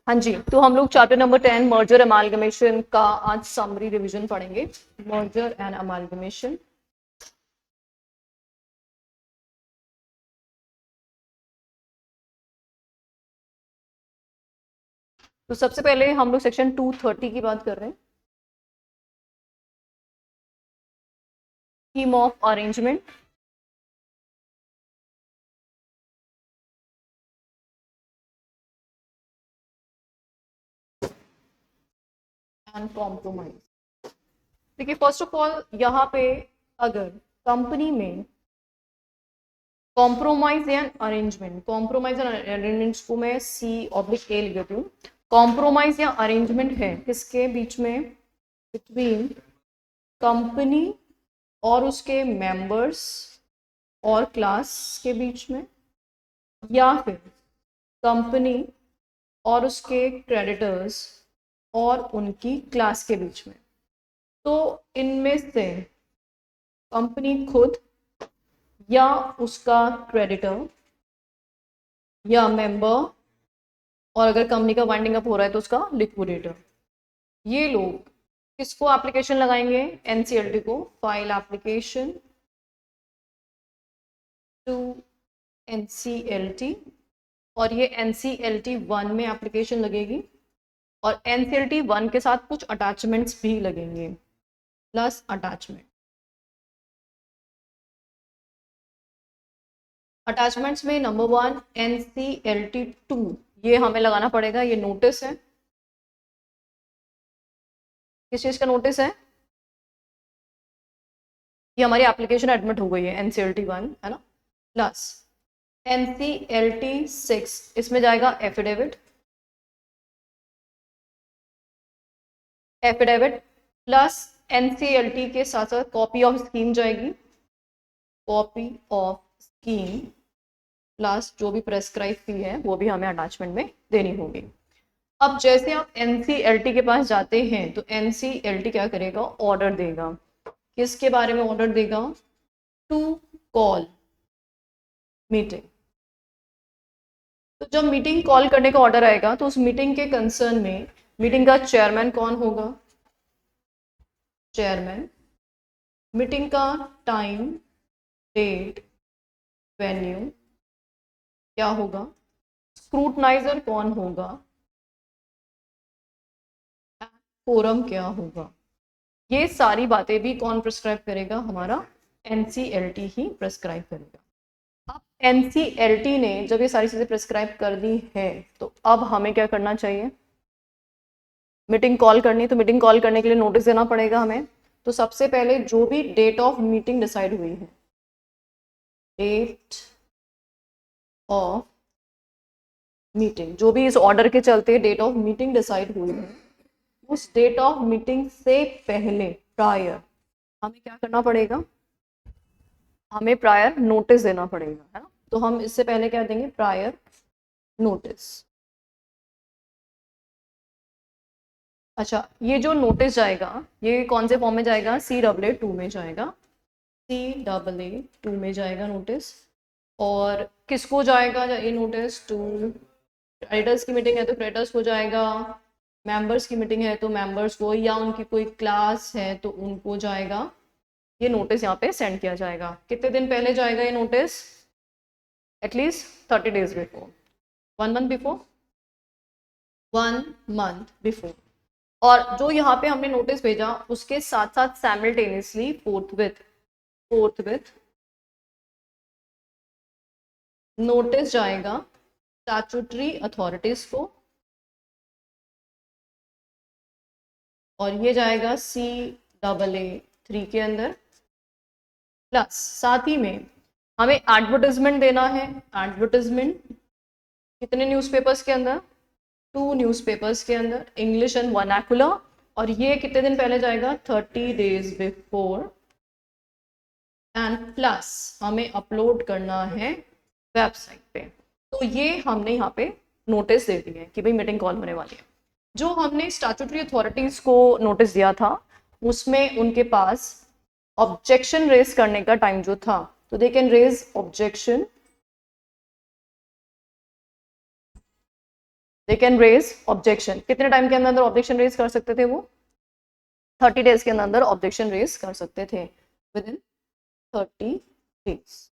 हाँ जी, तो हम लोग चैप्टर नंबर 10 मर्जर अमालगमेशन का आज समरी रिवीजन पढ़ेंगे। Merger and amalgamation. तो सबसे पहले हम लोग सेक्शन 230 की बात कर रहे हैं। Scheme of arrangement. And compromise. देखिए, फर्स्ट ऑफ ऑल यहाँ पे अगर कंपनी में कॉम्प्रोमाइज या कॉम्प्रोमाइज एंड अरेंजमेंट्स को मैं C/A लिख देती हूँ। कॉम्प्रोमाइज या अरेंजमेंट है किसके बीच में? बिटवीन कंपनी और उसके मेंबर्स और क्लास के बीच में, या फिर कंपनी और उसके क्रेडिटर्स और उनकी क्लास के बीच में। तो इनमें से कंपनी खुद या उसका क्रेडिटर या मेंबर, और अगर कंपनी का वाइंडिंग अप हो रहा है तो उसका लिक्विडेटर, ये लोग किसको एप्लीकेशन लगाएंगे? एनसीएलटी को। फाइल एप्लीकेशन टू एनसीएलटी, और ये एनसीएलटी 1 में एप्लीकेशन लगेगी और एनसीएलटी 1 के साथ कुछ अटैचमेंट्स भी लगेंगे, प्लस अटैचमेंट। अटैचमेंट्स में नंबर 1 एनसीएलटी 2, ये हमें लगाना पड़ेगा। ये नोटिस है। किस चीज का नोटिस है? ये हमारी एप्लीकेशन एडमिट हो गई है एनसीएलटी 1, है ना। प्लस एनसीएलटी 6, इसमें जाएगा एफिडेविट। एफिडेविट प्लस एनसीएलटी के साथ साथ कॉपी ऑफ स्कीम जाएगी। कॉपी ऑफ स्कीम प्लस जो भी प्रेस्क्राइब फी है वो भी हमें अटैचमेंट में देनी होगी। अब जैसे आप एनसीएलटी के पास जाते हैं तो एनसीएलटी क्या करेगा? ऑर्डर देगा। किसके बारे में ऑर्डर देगा? To call meeting. तो जब मीटिंग कॉल करने का ऑर्डर आएगा तो उस मीटिंग के कंसर्न में मीटिंग का चेयरमैन कौन होगा? चेयरमैन। मीटिंग का टाइम, डेट, वेन्यू क्या होगा? स्क्रूटनाइजर कौन होगा? फोरम क्या होगा? ये सारी बातें भी कौन प्रिस्क्राइब करेगा? हमारा एनसीएलटी ही प्रिस्क्राइब करेगा। अब एनसीएलटी ने जब ये सारी चीजें प्रिस्क्राइब कर दी है तो अब हमें क्या करना चाहिए? मीटिंग कॉल करनी है, तो मीटिंग कॉल करने के लिए नोटिस देना पड़ेगा हमें। तो सबसे पहले जो भी डेट ऑफ मीटिंग डिसाइड हुई है, डेट ऑफ मीटिंग, जो भी इस ऑर्डर के चलते डेट ऑफ मीटिंग डिसाइड हुई है, उस डेट ऑफ मीटिंग से पहले प्रायर हमें क्या करना पड़ेगा? हमें प्रायर नोटिस देना पड़ेगा, है ना। तो हम इससे पहले क्या देंगे? Prior notice. अच्छा, ये जो नोटिस जाएगा ये कौन से फॉर्म में जाएगा? CAA 2 में जाएगा। CAA 2 में जाएगा नोटिस। और किसको जाएगा ये नोटिस? टू क्रेडिटर्स की मीटिंग है तो क्रेडिटर्स को जाएगा, मेंबर्स की मीटिंग है तो मेंबर्स को, या उनकी कोई क्लास है तो उनको जाएगा। ये नोटिस यहाँ पे सेंड किया जाएगा। कितने दिन पहले जाएगा ये notice? At least 30 days before. 1 month before. 1 month before. और जो यहाँ पे हमने नोटिस भेजा उसके साथ साथ सैमल्टेनियसली फोर्थ विथ नोटिस जाएगा स्टैट्यूटरी अथॉरिटीज को, और ये जाएगा CAA 3 के अंदर। प्लस साथ ही में हमें एडवर्टाइजमेंट देना है। एडवर्टाइजमेंट कितने न्यूज़पेपर्स के अंदर? 2 न्यूज़पेपर्स के अंदर, इंग्लिश एंड वर्नाकुलर। और ये कितने दिन पहले जाएगा? 30 days बिफोर। एंड प्लस हमें अपलोड करना है वेबसाइट पे। तो ये हमने यहाँ पे नोटिस दे दी है कि भाई मीटिंग कॉल होने वाली है। जो हमने स्टैट्यूटरी अथॉरिटीज को नोटिस दिया था उसमें उनके पास ऑब्जेक्शन रेज करने का टाइम जो था, तो they can raise objection they can raise objection. कितने टाइम के अंदर अंदर ऑब्जेक्शन रेज कर सकते थे वो? 30 डेज के अंदर अंदर ऑब्जेक्शन रेज कर सकते थे, विद इन 30 डेज।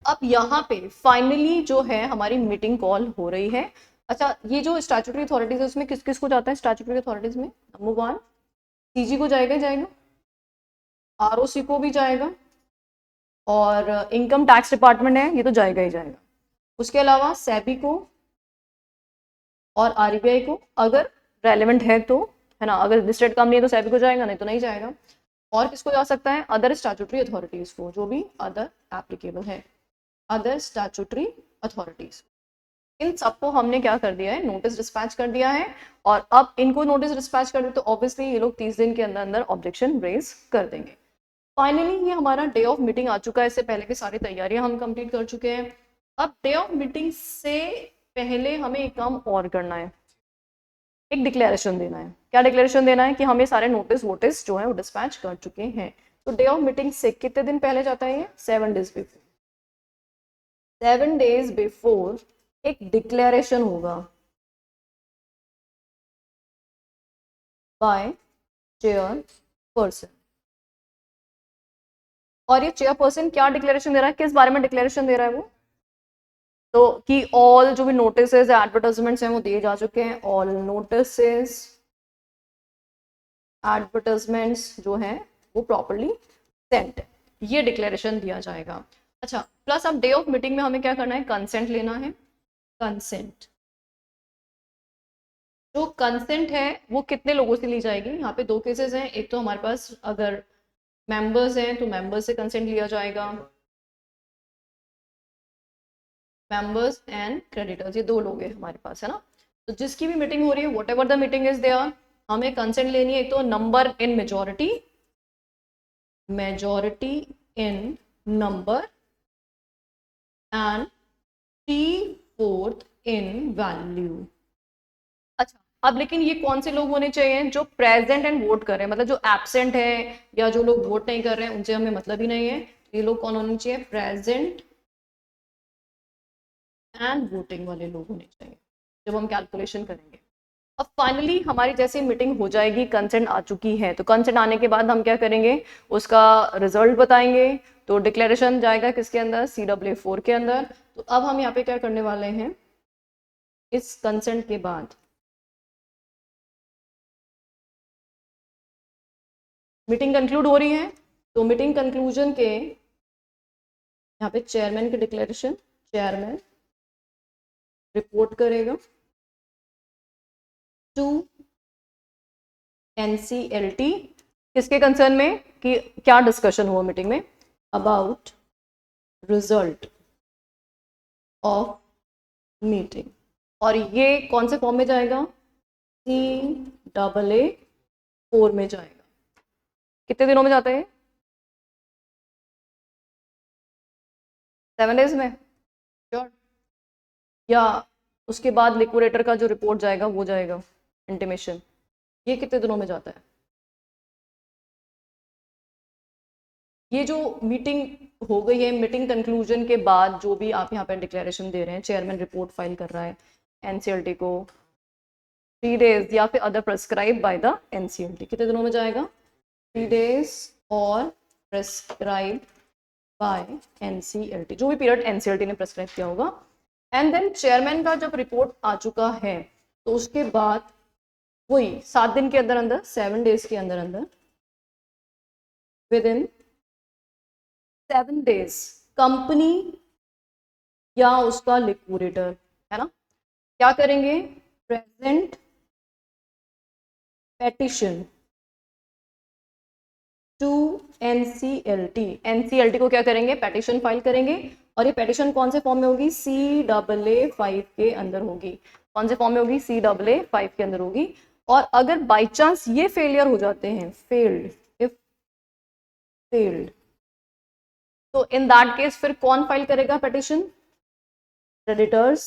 अब यहाँ पे फाइनली जो है हमारी मीटिंग कॉल हो रही है। अच्छा, ये जो स्टैट्यूटरी अथॉरिटीज है उसमें किस किस को जाता है? स्टैट्यूटरी अथॉरिटीज में नंबर 1 सीजी को जाएगा ही जाएगा, आरओसी को भी जाएगा, और इनकम टैक्स डिपार्टमेंट है ये तो जाएगा ही जाएगा। उसके अलावा सेबी को और आरबीआई को अगर रेलेवेंट है तो, है ना। अगर लिस्टेड कंपनी है तो सेबी को जाएगा, नहीं तो नहीं जाएगा। और किसको जा सकता है? अदर स्टैट्यूटरी अथॉरिटीज को, जो भी अदर एप्लीकेबल है, अदर स्टैट्यूटरी अथॉरिटीज। इन सबको हमने क्या कर दिया है? नोटिस डिस्पैच कर दिया है। और अब इनको नोटिस डिस्पैच कर दे तो ऑब्वियसली ये लोग 30 दिन के अंदर अंदर ऑब्जेक्शन रेज कर देंगे। फाइनली ये हमारा डे ऑफ मीटिंग आ चुका है। इससे पहले की सारी तैयारियां हम कंप्लीट कर चुके हैं। अब डे ऑफ मीटिंग से पहले हमें एक काम और करना है, एक डिक्लेरेशन देना है। क्या डिक्लेरेशन देना है? कि हम ये सारे नोटिस वोटिस जो है वो डिस्पैच कर चुके हैं। तो डे ऑफ मीटिंग से कितने दिन पहले जाता है? ये 7 डेज बिफोर। 7 डेज बिफोर एक डिक्लेरेशन होगा बाय चेयरपर्सन। और ये चेयरपर्सन क्या डिक्लेरेशन दे रहा है? किस बारे में डिक्लेरेशन दे रहा है वो? तो कि ऑल जो भी नोटिसेस एडवर्टाइजमेंट्स हैं वो दिए जा चुके हैं। ऑल नोटिसेस एडवर्टाइजमेंट्स जो हैं वो प्रॉपर्ली सेंट, ये डिक्लेरेशन दिया जाएगा। अच्छा, प्लस अब डे ऑफ मीटिंग में हमें क्या करना है? कंसेंट लेना है। कंसेंट, जो कंसेंट है वो कितने लोगों से ली जाएगी? यहाँ पे 2 केसेस हैं। एक तो हमारे पास अगर मेंबर्स हैं तो मेंबर्स से कंसेंट लिया जाएगा, मेंबर्स एंड क्रेडिटर्स, ये 2 लोग हैं हमारे पास, है ना। तो जिसकी भी मीटिंग हो रही है, whatever the meeting is there, हमें कंसेंट लेनी है। एक तो number in majority, majority in number, and 3/4 in value. अच्छा, अब लेकिन ये कौन से लोग होने चाहिए? जो प्रेजेंट एंड वोट कर रहे हैं। मतलब जो एब्सेंट है या जो लोग वोट नहीं कर रहे हैं उनसे हमें मतलब ही नहीं है। ये लोग कौन होने चाहिए? प्रेजेंट एंड वोटिंग वाले लोग होने चाहिए जब हम कैलकुलेशन करेंगे। अब फाइनली हमारी जैसे मीटिंग हो जाएगी, कंसेंट आ चुकी है, तो कंसेंट आने के बाद हम क्या करेंगे? उसका रिजल्ट बताएंगे। तो डिक्लेरेशन जाएगा किसके अंदर? CAA4 के अंदर। तो अब हम यहाँ पे क्या करने वाले हैं? इस कंसेंट के बाद मीटिंग कंक्लूड हो रही है, तो मीटिंग कंक्लूजन के यहाँ पे चेयरमैन की डिक्लेरेशन, चेयरमैन रिपोर्ट करेगा टू NCLT किसके कंसर्न में? कि क्या डिस्कशन हुआ मीटिंग में? About result of meeting. और ये कौन से फॉर्म में जाएगा? CAA4 में जाएगा। कितने दिनों में जाता है? 7 डेज में, श्योर? या उसके बाद लिक्विडेटर का जो रिपोर्ट जाएगा वो जाएगा, इंटीमेशन, ये कितने दिनों में जाता है? ये जो मीटिंग हो गई है, मीटिंग कंक्लूजन के बाद जो भी आप यहाँ पर डिक्लेरेशन दे रहे हैं, चेयरमैन रिपोर्ट फाइल कर रहा है NCLT को, 3 डेज या फिर other prescribe by the NCLT, कितने दिनों में जाएगा? 3 डेज और प्रेस्क्राइब बाय NCLT, जो भी पीरियड NCLT ने प्रेस्क्राइब किया होगा। एंड देन चेयरमैन का जब रिपोर्ट आ चुका है तो उसके बाद वही 7 दिन के अंदर अंदर, 7 डेज के अंदर अंदर, विद इन 7 डेज कंपनी या उसका लिक्विडेटर, है ना, क्या करेंगे? Present petition to NCLT। NCLT को क्या करेंगे? पेटिशन फाइल करेंगे। और ये पेटिशन कौन से फॉर्म में होगी? CAA5 के अंदर होगी। कौन से फॉर्म में होगी? CAA5 के अंदर होगी। और अगर बाई चांस ये फेलियर हो जाते हैं, फेल्ड, इफ फेल्ड, तो इन दैट केस फिर कौन फाइल करेगा पेटिशन? क्रेडिटर्स,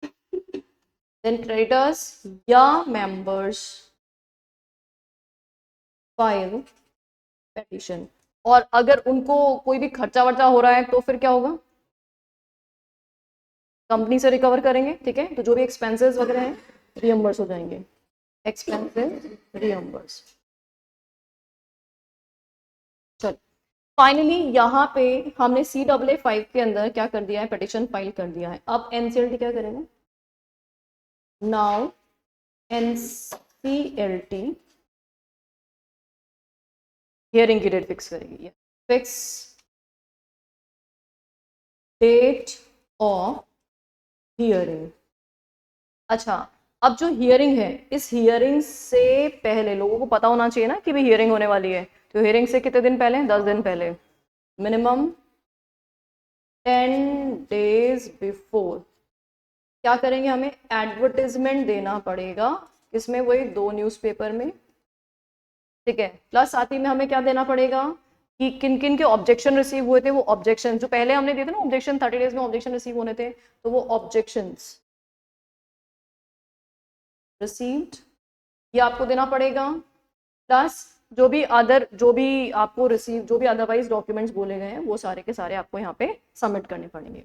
देन क्रेडिटर्स या मेंबर्स फाइल पेटिशन। और अगर उनको कोई भी खर्चा वर्चा हो रहा है तो फिर क्या होगा? कंपनी से रिकवर करेंगे, ठीक है। तो जो भी एक्सपेंसेस वगैरह हैं रियम्बर्स हो जाएंगे, एक्सपेंसेस रियम्बर्स। चलो फाइनली यहाँ पे हमने CAA5 के अंदर क्या कर दिया है, पिटिशन फाइल कर दिया है। अब NCLT क्या करेगा, नाउ NCLT हियरिंग की डेट फिक्स करेगी, फिक्स डेट ऑफ हियरिंग। अच्छा, अब जो हियरिंग है, इस हियरिंग से पहले लोगों को पता होना चाहिए ना कि भी हियरिंग होने वाली है। तो हियरिंग से कितने दिन पहले, 10 दिन पहले, मिनिमम 10 डेज बिफोर क्या करेंगे, हमें एडवर्टाइजमेंट देना पड़ेगा, किसमें, वही 2 न्यूज़पेपर में, ठीक है। प्लस साथ ही में हमें क्या देना पड़ेगा कि किन किन के ऑब्जेक्शन रिसीव हुए थे, वो ऑब्जेक्शन जो पहले हमने दिए थे ना, ऑब्जेक्शन 30 डेज में ऑब्जेक्शन रिसीव होने थे, तो वो ऑब्जेक्शंस रिसीव्ड ये आपको देना पड़ेगा। प्लस जो भी आपको रिसीव, जो भी अदरवाइज डॉक्यूमेंट्स बोले गए हैं वो सारे के सारे आपको यहाँ पे सबमिट करने पड़ेंगे।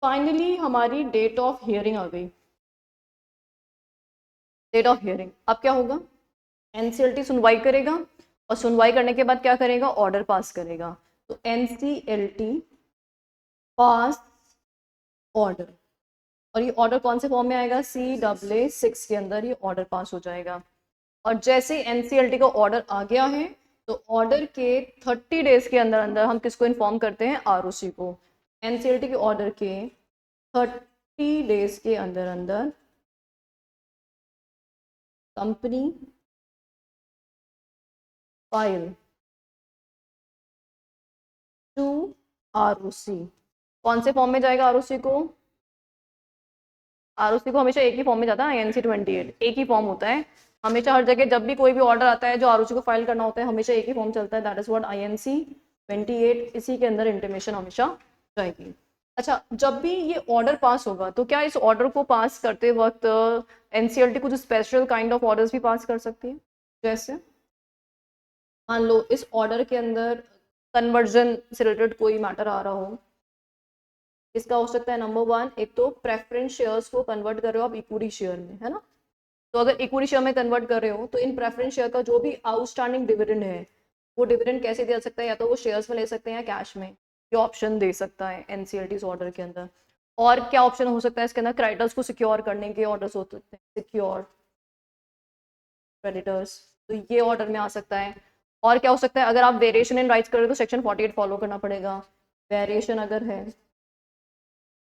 फाइनली हमारी डेट ऑफ हियरिंग आ गई। डेट ऑफ हियरिंग अब क्या होगा, NCLT सुनवाई करेगा और सुनवाई करने के बाद क्या करेगा, ऑर्डर पास करेगा। तो NCLT पास ऑर्डर, और ये ऑर्डर कौन से फॉर्म में आएगा, CAA6 के अंदर ये ऑर्डर पास हो जाएगा। और जैसे NCLT का ऑर्डर आ गया है तो ऑर्डर के 30 डेज के अंदर अंदर हम किसको इन्फॉर्म करते हैं, ROC को। NCLT के ऑर्डर के 30 डेज के अंदर अंदर कंपनी फाइल टू ROC, कौन से फॉर्म में जाएगा ROC को, ROC को हमेशा एक ही फॉर्म में जाता है, INC 28 एक ही फॉर्म होता है हमेशा, हर जगह जब भी कोई भी ऑर्डर आता है जो ROC को फाइल करना होता है हमेशा एक ही फॉर्म चलता है, दैट इज व्हाट INC 28, इसी के अंदर इंटीमेशन हमेशा जाएगी। अच्छा, जब भी ये ऑर्डर पास होगा तो क्या इस ऑर्डर को पास करते वक्त NCLT कुछ स्पेशल काइंड ऑफ ऑर्डर्स भी पास कर सकती है, जैसे मान लो इस ऑर्डर के अंदर कन्वर्जन से रिलेटेड कोई मैटर आ रहा हो, इसका हो सकता है नंबर 1, एक तो प्रेफरेंस शेयर्स को कन्वर्ट कर रहे हो आप इक्विटी शेयर में, है ना। तो अगर इक्विटी शेयर में कन्वर्ट कर रहे हो तो इन प्रेफरेंस शेयर का जो भी आउटस्टैंडिंग डिविडेंड है वो डिविडेंड कैसे दे सकता है, या तो वो शेयर्स में ले सकते हैं या कैश में, ये ऑप्शन दे सकता है NCLT ऑर्डर के अंदर। और क्या ऑप्शन हो सकता है इसके अंदर, क्रेडिटर्स को सिक्योर करने के ऑर्डर्स हो सकते हैं, सिक्योर क्रेडिटर्स, तो ये ऑर्डर में आ सकता है। और क्या हो सकता है, अगर आप वेरिएशन इन राइट्स कर रहे हो तो सेक्शन 48 फॉलो करना पड़ेगा, वेरिएशन अगर है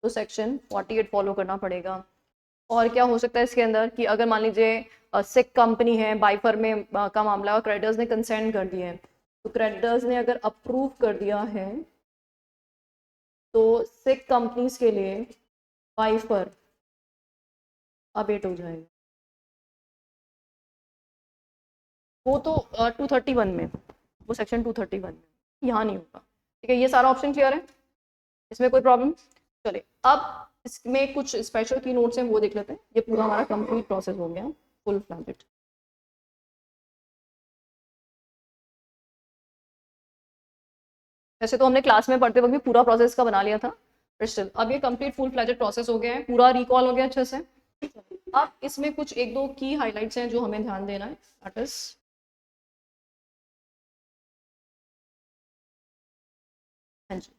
तो सेक्शन 48 फॉलो करना पड़ेगा। और क्या हो सकता है इसके अंदर कि अगर मान लीजिए सिक कंपनी है, बाइफर में का मामला, और क्रेडिटर्स ने कंसेंट कर दिया है, तो क्रेडिटर्स ने अगर अप्रूव कर दिया है तो सिक कंपनीज के लिए बाइफर अबेट हो जाएगा, वो तो 231 में, वो सेक्शन 231 में, यहाँ नहीं होगा, ठीक है। ये सारा ऑप्शन क्लियर है, इसमें कोई प्रॉब्लम। चलिए अब इसमें कुछ स्पेशल की नोट्स हैं वो देख लेते हैं। ये पूरा हमारा कंप्लीट प्रोसेस हो गया फुल फ्लैजेड। वैसे तो हमने क्लास में पढ़ते वक्त भी पूरा प्रोसेस का बना लिया था, पर स्टिल अब ये कंप्लीट फुल फ्लैजेड प्रोसेस हो गया है, पूरा रिकॉल हो गया अच्छे से। अब इसमें कुछ एक दो की हाइलाइट्स हैं जो हमें ध्यान देना है, दैट इज हाँ जी,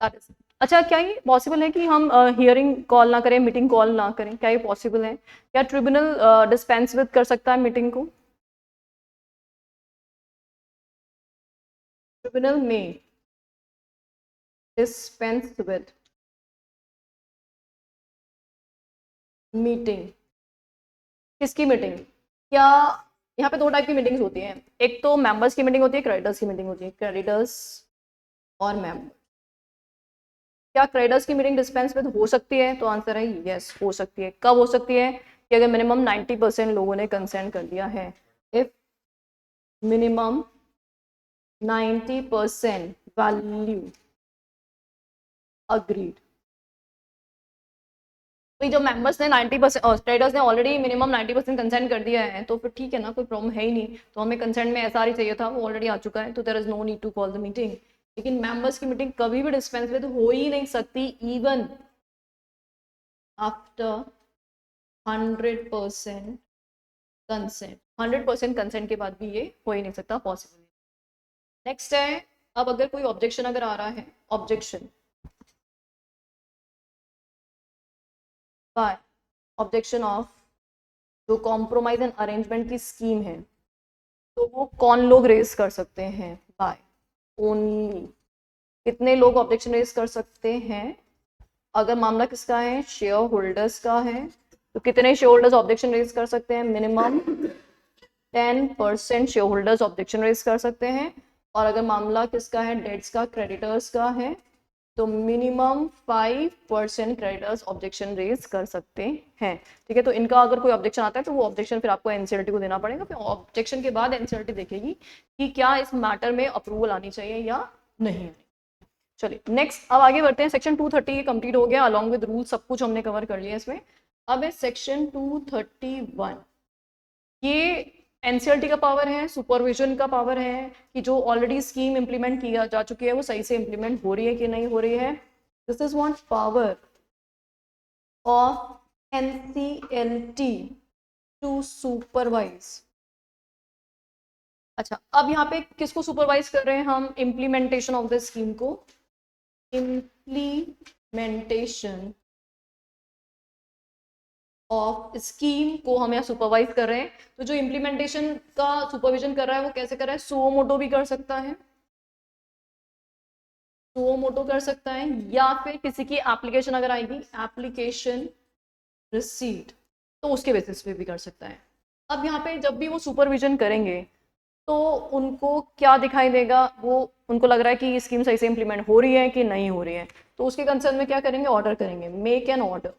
दैट इज अच्छा, क्या ये पॉसिबल है कि हम हियरिंग कॉल ना करें, मीटिंग कॉल ना करें, क्या ये पॉसिबल है, क्या ट्रिब्यूनल डिस्पेंस विद कर सकता है मीटिंग को, ट्रिब्यूनल में डिस्पेंस विद मीटिंग, किसकी मीटिंग, क्या यहाँ पे 2 टाइप की मीटिंग्स होती हैं, एक तो मेंबर्स की मीटिंग होती है, क्रेडिटर्स की मीटिंग होती है, क्रेडिटर्स और मेंबर। क्या क्रेडिटर्स की मीटिंग डिस्पेंस विद हो सकती है, तो आंसर है यस, हो सकती है। कब हो सकती है, कि अगर मिनिमम 90% लोगों ने कंसेंट कर दिया है, इफ मिनिमम 90% वैल्यू अग्रीड। तो जो मेंबर्स ने 90% और ट्रेडर्स ने ऑलरेडी मिनिमम 90% कंसेंट कर दिया है तो फिर ठीक है ना, कोई प्रॉब्लम है ही नहीं। तो हमें कंसेंट में SR ही चाहिए था, वो ऑलरेडी आ चुका है, तो there is no need to call the meeting. लेकिन मेंबर्स की मीटिंग कभी भी डिस्पेंस विद हो ही नहीं सकती, इवन आफ्टर 100% कंसेंट। 100% कंसेंट के बाद भी ये हो ही नहीं सकता, पॉसिबल। नेक्स्ट है, अब अगर कोई ऑब्जेक्शन अगर आ रहा है, ऑब्जेक्शन बाय ऑब्जेक्शन ऑफ जो कॉम्प्रोमाइज एंड अरेंजमेंट की स्कीम है, तो वो कौन लोग रेज कर सकते हैं? By only. कितने लोग ऑब्जेक्शन रेज कर सकते हैं? अगर मामला किसका है? शेयर होल्डर्स का है, तो कितने शेयर होल्डर्स ऑब्जेक्शन रेज कर सकते हैं? Minimum 10% share holders objection raise कर सकते हैं। और अगर मामला किसका है? डेट्स का, क्रेडिटर्स का है, तो मिनिमम 5% क्रेडिटर्स ऑब्जेक्शन रेज कर सकते हैं। ठीक है, तो इनका अगर कोई ऑब्जेक्शन आता है तो वो ऑब्जेक्शन फिर आपको एनसीएलटी को देना पड़ेगा। फिर ऑब्जेक्शन के बाद एनसीएलटी देखेगी कि क्या इस मैटर में अप्रूवल आनी चाहिए या नहीं। चलिए नेक्स्ट, अब आगे बढ़ते हैं। सेक्शन 230 ये कंप्लीट हो गया, अलॉन्ग विद रूल सब कुछ हमने कवर कर लिया इसमें। अब है सेक्शन 231। ये एनसीएलटी का पावर है, सुपरविजन का पावर है कि जो ऑलरेडी स्कीम इंप्लीमेंट किया जा चुकी है वो सही से इंप्लीमेंट हो रही है कि नहीं हो रही है। This is one power of NCLT to supervise. अच्छा, अब यहाँ पे किसको सुपरवाइज कर रहे हैं हम? इम्प्लीमेंटेशन ऑफ द स्कीम को। इम्प्लीमेंटेशन ऑफ स्कीम को हम यहाँ सुपरवाइज कर रहे हैं। तो जो इम्प्लीमेंटेशन का सुपरविजन कर रहा है वो कैसे कर रहा है? सुओ मोटो भी कर सकता है, सुओ मोटो कर सकता है, या फिर किसी की एप्लीकेशन अगर आएगी, एप्लीकेशन रिसीट, तो उसके बेसिस पे भी कर सकता है। अब यहाँ पे जब भी वो सुपरविजन करेंगे तो उनको क्या दिखाई देगा? वो उनको लग रहा है कि ये स्कीम सही से इंप्लीमेंट हो रही है कि नहीं हो रही है, तो उसके कंसर्न में क्या करेंगे? ऑर्डर करेंगे, make an order,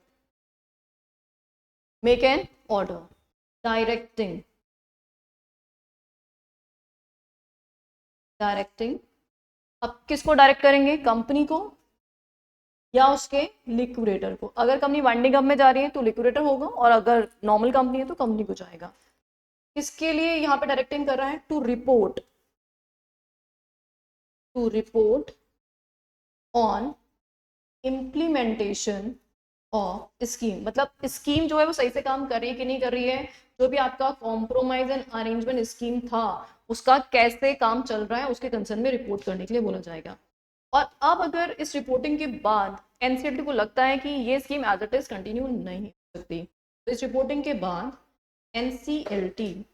make an order directing, directing. अब किसको डायरेक्ट करेंगे? कंपनी को या उसके लिक्विडेटर को। अगर कंपनी वाइंडिंग अप में जा रही है तो लिक्विडेटर होगा, और अगर नॉर्मल कंपनी है तो कंपनी को जाएगा। किसके लिए यहाँ पे डायरेक्टिंग कर रहा है? To report, to report on implementation of scheme. मतलब स्कीम जो है वो सही से काम कर रही है कि नहीं कर रही है। जो भी आपका कॉम्प्रोमाइज एंड अरेंजमेंट स्कीम था उसका कैसे काम चल रहा है उसके कंसर्न में रिपोर्ट करने के लिए बोला जाएगा। और अब अगर इस रिपोर्टिंग के बाद एनसीएलटी को लगता है कि ये scheme as it is continue नहीं हो सकती, तो इस रिपोर्टिंग के बाद एनसीएलटी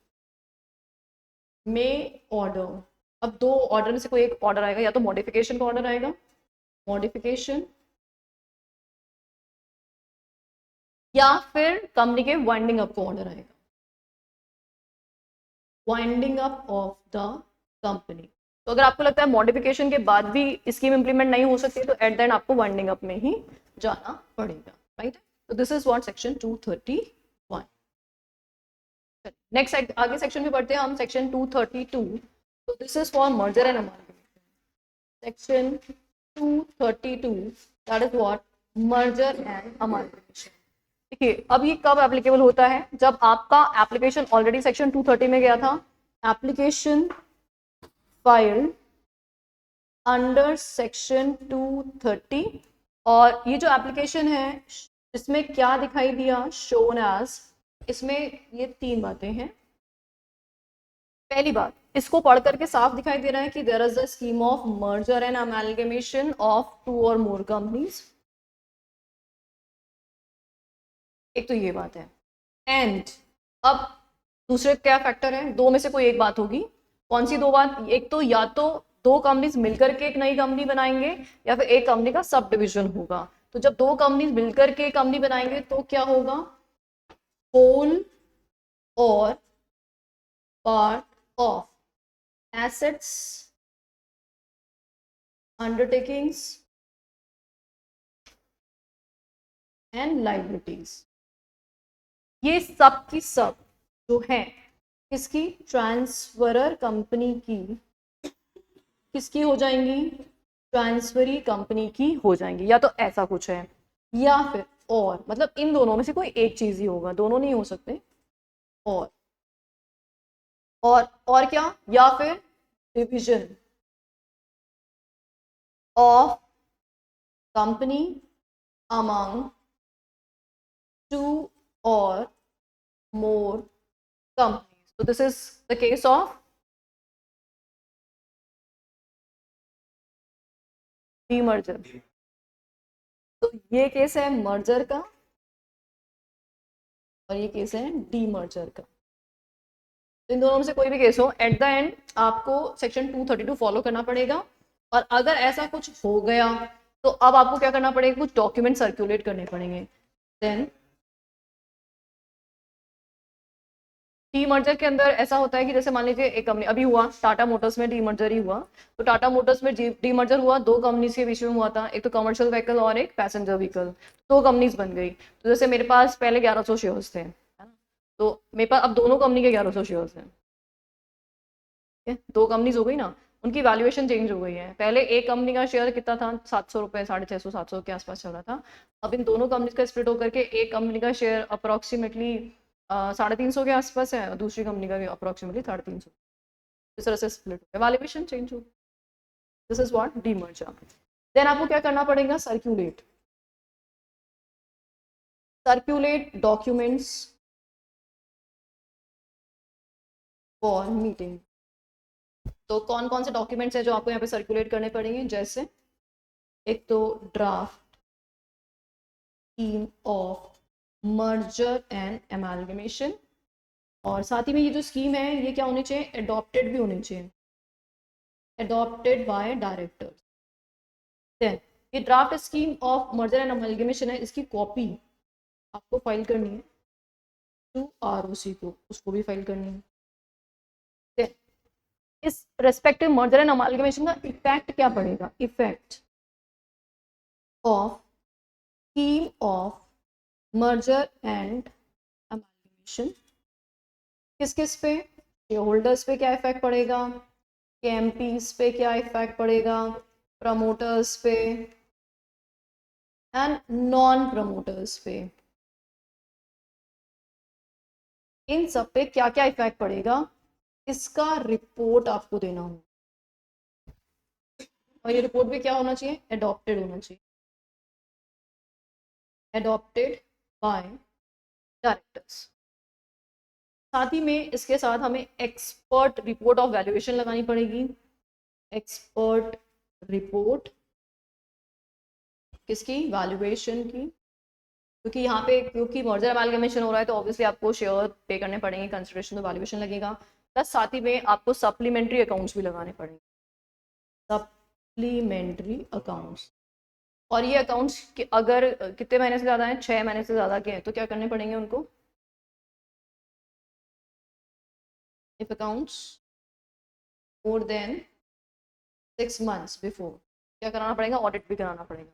में ऑर्डर, अब दो ऑर्डर में से कोई एक ऑर्डर आएगा, या तो मॉडिफिकेशन का ऑर्डर आएगा, मॉडिफिकेशन, या फिर कंपनी के वाइंडिंग अप का ऑर्डर आएगा, winding up of the company. तो अगर आपको लगता है मॉडिफिकेशन के बाद भी स्कीम इंप्लीमेंट नहीं हो सकती, तो एट द एंड आपको वाइंडिंग अप में ही जाना पड़ेगा, राइट। तो this is what section 231। Next आगे सेक्शन में पढ़ते हैं हम, सेक्शन 232। तो this is for merger and amalgamation. Section 232 that is what merger and amalgamation. देखिए, अब ये कब एप्लीकेबल होता है? जब आपका एप्लीकेशन ऑलरेडी सेक्शन 230 में गया था, एप्लीकेशन फाइल अंडर सेक्शन 230, और ये जो एप्लीकेशन है इसमें क्या दिखाई दिया? शोन एज, इसमें ये तीन बातें हैं। पहली बात, इसको पढ़ करके साफ दिखाई दे रहा है कि there is a scheme of merger and amalgamation of two और मोर कंपनीज। एक तो ये बात है। एंड अब दूसरे क्या फैक्टर है? दो में से कोई एक बात होगी। कौन सी दो बात? एक तो या तो दो कंपनीज मिलकर के एक नई कंपनी बनाएंगे, या फिर एक कंपनी का सब डिविजन होगा। तो जब दो कंपनीज मिलकर के कंपनी बनाएंगे तो क्या होगा? होल और part of assets, undertakings and liabilities, ये सब की सब जो है किसकी? ट्रांसफरर कंपनी की, किसकी हो जाएंगी? ट्रांसफरी कंपनी की हो जाएंगी। या तो ऐसा कुछ है, या फिर और, मतलब इन दोनों में से कोई एक चीज ही होगा, दोनों नहीं हो सकते। और और क्या? या फिर division of company among 2 or more companies. So this is the case of demerger. तो ये केस है मर्जर का और ये केस है डीमर्जर का। तो इन दोनों में से कोई भी केस हो, एट द एंड आपको सेक्शन 232 फॉलो करना पड़ेगा। और अगर ऐसा कुछ हो गया तो अब आपको क्या करना पड़ेगा, कुछ डॉक्यूमेंट सर्कुलेट करने पड़ेंगे। देन डीमर्जर के अंदर ऐसा होता है कि जैसे मान लीजिए एक कंपनी अभी हुआ, टाटा मोटर्स में डीमर्जर ही हुआ। तो टाटा मोटर्स में डीमर्जर हुआ, दो कंपनीज के बीच में हुआ था, एक तो कमर्शियल व्हीकल और एक पैसेंजर व्हीकल, दो कंपनीज बन गई। तो जैसे मेरे पास पहले 1100 शेयर्स थे, है ना, तो मेरे पास अब दोनों कंपनी के 1100 शेयर्स हैं। दो कंपनीज हो गई ना, उनकी वैल्यूएशन चेंज हो गई है। पहले एक कंपनी का शेयर कितना था, 700 रुपये, 650 700 के आसपास चल रहा था। अब इन दोनों कंपनीज का स्प्लिट होकर के एक कंपनी का शेयर अप्रोक्सीमेटली 350 के आसपास है और दूसरी कंपनी का अप्रोक्सीमेटली 350। इस तरह से स्प्लिट हो गया, वैल्यूएशन चेंज हो। This is what demerger. देन आपको क्या करना पड़ेगा, सर्क्यूलेट डॉक्यूमेंट्स फॉर मीटिंग। तो कौन कौन से डॉक्यूमेंट्स हैं जो आपको यहाँ पे सर्कुलेट करने पड़ेंगे, जैसे एक तो draft scheme of merger and amalgamation, और साथ ही में ये जो स्कीम है ये क्या होनी चाहिए, एडॉप्टेड भी होनी चाहिए, एडॉप्टेड बाय डायरेक्टर्स। देन ये draft scheme of merger and amalgamation है, इसकी कॉपी आपको फाइल करनी है टू आरओसी को, उसको भी फाइल करनी है। Then, इस रेस्पेक्टिव मर्जर एंड अमालगमेशन का इफेक्ट क्या पड़ेगा, effect of scheme of merger and amalgamation किस किस पे, शेयर होल्डर्स पे क्या इफेक्ट पड़ेगा, केएमपीज पे क्या इफेक्ट पड़ेगा, प्रमोटर्स पे एंड नॉन प्रमोटर्स पे, इन सब पे क्या क्या इफेक्ट पड़ेगा, इसका रिपोर्ट आपको देना हो। और ये रिपोर्ट भी क्या होना चाहिए, एडॉप्टेड होना चाहिए, एडॉप्टेड बाय डायरेक्टर्स। साथ ही में इसके साथ हमें एक्सपर्ट रिपोर्ट ऑफ वैल्यूएशन लगानी पड़ेगी, एक्सपर्ट रिपोर्ट किसकी, वैल्यूएशन की, क्योंकि यहाँ पे क्योंकि मर्जर अमालगमेशन हो रहा है तो ऑब्वियसली आपको शेयर पे करने पड़ेंगे, कंसिडरेशन तो वैल्यूएशन लगेगा। प्लस साथ ही में आपको सप्लीमेंट्री अकाउंट्स भी लगाने पड़ेंगे, सप्लीमेंट्री अकाउंट्स। और ये अकाउंट्स अगर कितने महीने से ज़्यादा हैं, 6 महीने से ज़्यादा के हैं, तो क्या करने पड़ेंगे उनको, if accounts more than 6 months before, क्या कराना पड़ेगा, ऑडिट भी कराना पड़ेगा,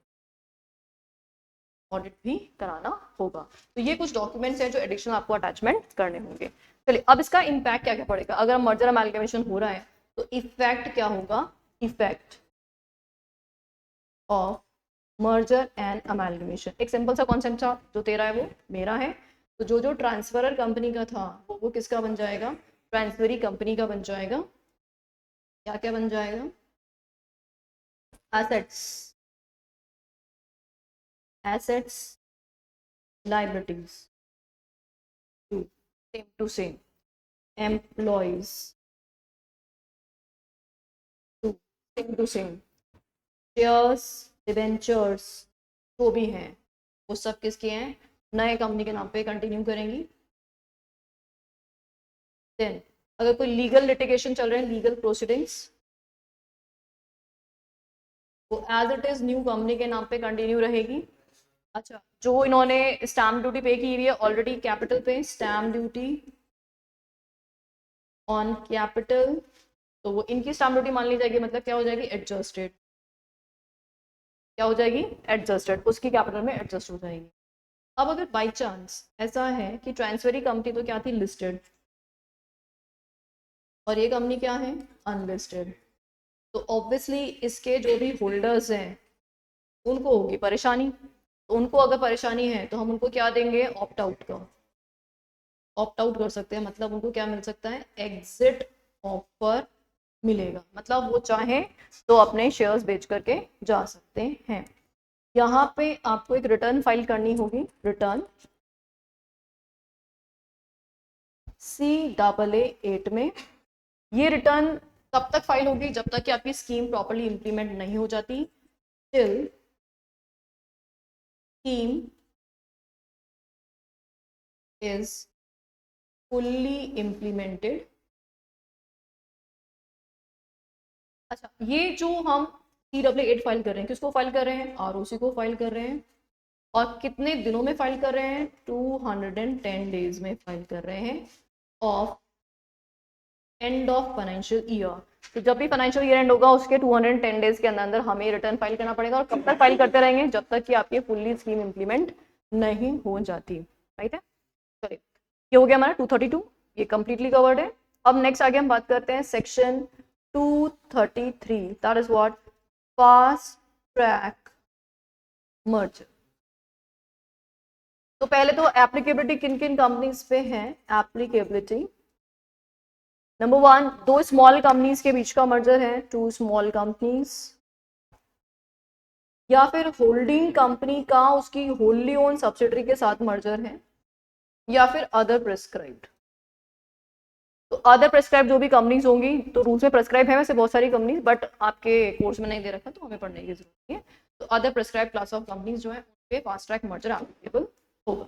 ऑडिट भी कराना होगा। तो ये कुछ डॉक्यूमेंट्स हैं जो एडिशनल आपको अटैचमेंट करने होंगे। चलिए अब इसका इम्पैक्ट क्या क्या पड़ेगा, अगर मर्जर अमालगमेशन हो रहा है तो इफेक्ट क्या होगा, effect of merger and amalgamation. एक सिंपल सा कॉन्सेप्ट था, जो तेरा है वो मेरा है, तो जो जो ट्रांसफरर कंपनी का था वो किसका बन जाएगा, ट्रांसफरी कंपनी का बन जाएगा। क्या क्या बन जाएगा, assets, assets, liabilities, same to same, employees, same to same, shares, debentures जो भी हैं वो सब किसके हैं, नए कंपनी के नाम पे कंटिन्यू करेंगी। देन अगर कोई लीगल लिटिगेशन चल रहे हैं, लीगल प्रोसीडिंग्स, वो as it is new company के नाम पे कंटिन्यू रहेगी। अच्छा, जो इन्होंने स्टैम्प ड्यूटी पे की हुई है ऑलरेडी कैपिटल पे, स्टैम्प ड्यूटी ऑन कैपिटल, तो वो इनकी स्टैम्प ड्यूटी मान ली जाएगी, मतलब क्या हो जाएगी, एडजस्टेड, क्या हो जाएगी, एडजस्टेड, उसकी कैपिटल में एडजस्ट हो जाएगी। अब अगर बाय चांस ऐसा है कि ट्रांसफरी कंपनी तो क्या थी, लिस्टेड, और ये कंपनी क्या है, अनलिस्टेड, तो ऑब्वियसली इसके जो भी होल्डर्स हैं उनको होगी परेशानी। तो उनको अगर परेशानी है तो हम उनको क्या देंगे, ऑप्ट आउट का, ऑप्ट आउट कर सकते हैं, मतलब उनको क्या मिल सकता है, एग्जिट ऑफर मिलेगा, मतलब वो चाहे तो अपने शेयर्स बेच करके जा सकते हैं। यहाँ पे आपको एक रिटर्न फाइल करनी होगी, रिटर्न CAA8 में। ये रिटर्न तब तक फाइल होगी जब तक कि आपकी स्कीम प्रॉपर्ली इंप्लीमेंट नहीं हो जाती, till scheme is fully implemented. अच्छा, ये जो हम CAA8 फाइल कर रहे हैं, किसको फाइल कर रहे हैं? ROC को फाइल कर रहे हैं। और कितने दिनों में फाइल कर रहे हैं? 210 डेज में फाइल कर रहे हैं of end of financial year. तो जब भी फाइनेंशियल ईयर एंड होगा उसके 210 डेज के अंदर अंदर हमें रिटर्न फाइल करना पड़ेगा। और कब तक फाइल करते रहेंगे? जब तक कि आपकी फुल्ली स्कीम इंप्लीमेंट नहीं हो जाती। राइट है, चलिए ये हो गया हमारा 232, ये कंप्लीटली कवर्ड है। अब नेक्स्ट आगे हम बात करते हैं section 233, that is what? Fast track merger. तो पहले तो एप्लीकेबिलिटी किन किन कंपनीज पे है? एप्लीकेबिलिटी नंबर 1, दो स्मॉल कंपनीज के बीच का मर्जर है, 2 स्मॉल कंपनीज, या फिर होल्डिंग कंपनी का उसकी होल्ली ओन सब्सिडरी के साथ मर्जर है, या फिर अदर प्रेस्क्राइब्ड। तो अदर प्रेस्क्राइब जो भी कंपनीज होंगी, तो रूल्स में प्रेस्क्राइब है वैसे बहुत सारी कंपनीज, बट आपके कोर्स में नहीं दे रखा तो हमें पढ़ने की जरूरत नहीं है। तो other prescribe class of companies जो है उन पे फास्ट ट्रैक मर्जर एप्लीकेबल होगा।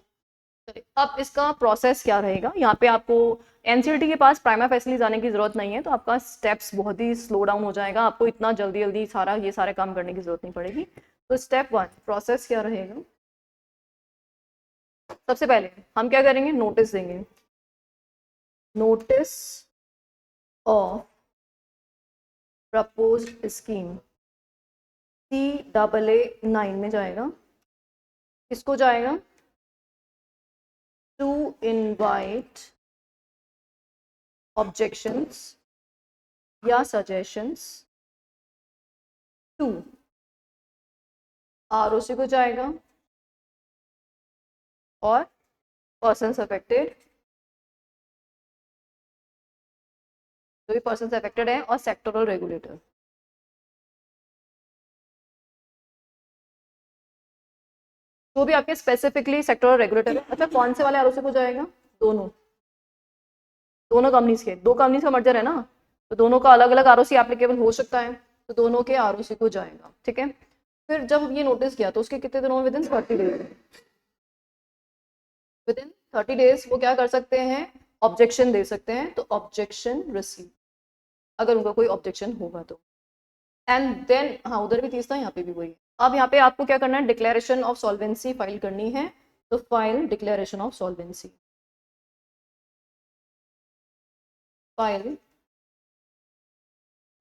चलिए अब इसका प्रोसेस क्या रहेगा? यहाँ पे आपको एनसीएलटी के पास प्राइमा फेसिली जाने की जरूरत नहीं है, तो आपका स्टेप्स बहुत ही स्लो डाउन हो जाएगा, आपको इतना जल्दी जल्दी ये सारे काम करने की जरूरत नहीं पड़ेगी। तो स्टेप 1 प्रोसेस क्या रहेगा? सबसे पहले हम क्या करेंगे? नोटिस देंगे, notice of proposed scheme CAA9 में जाएगा। किसको जाएगा? टू इनवाइट ऑब्जेक्शंस या सजेशंस टू ROC को जाएगा और पर्सन्स अफेक्टेड, जो भी पर्सन्स अफेक्टेड है, और सेक्टोरल रेगुलेटर। जो भी आपके स्पेसिफिकली सेक्टोरल रेगुलेटर है। अच्छा, कौन से वाले ROC को जाएगा? दोनों कंपनीज के, दो कंपनीज का मर्जर है ना, तो दोनों का अलग अलग ROC एप्लीकेबल हो सकता है, तो दोनों के ROC को जाएगा। ठीक है, फिर जब ये नोटिस किया तो उसके कितने दिनों में? Within 30 days. विदिन 30 डेज वो क्या कर सकते हैं? ऑब्जेक्शन दे सकते हैं। तो ऑब्जेक्शन रिसीव, अगर उनका कोई ऑब्जेक्शन होगा तो। एंड देन हाँ, उधर भी 30 था, यहाँ पे भी वही। अब यहाँ पे आपको क्या करना है? डिक्लेरेशन ऑफ सॉल्वेंसी फाइल करनी है। तो file declaration of solvency, file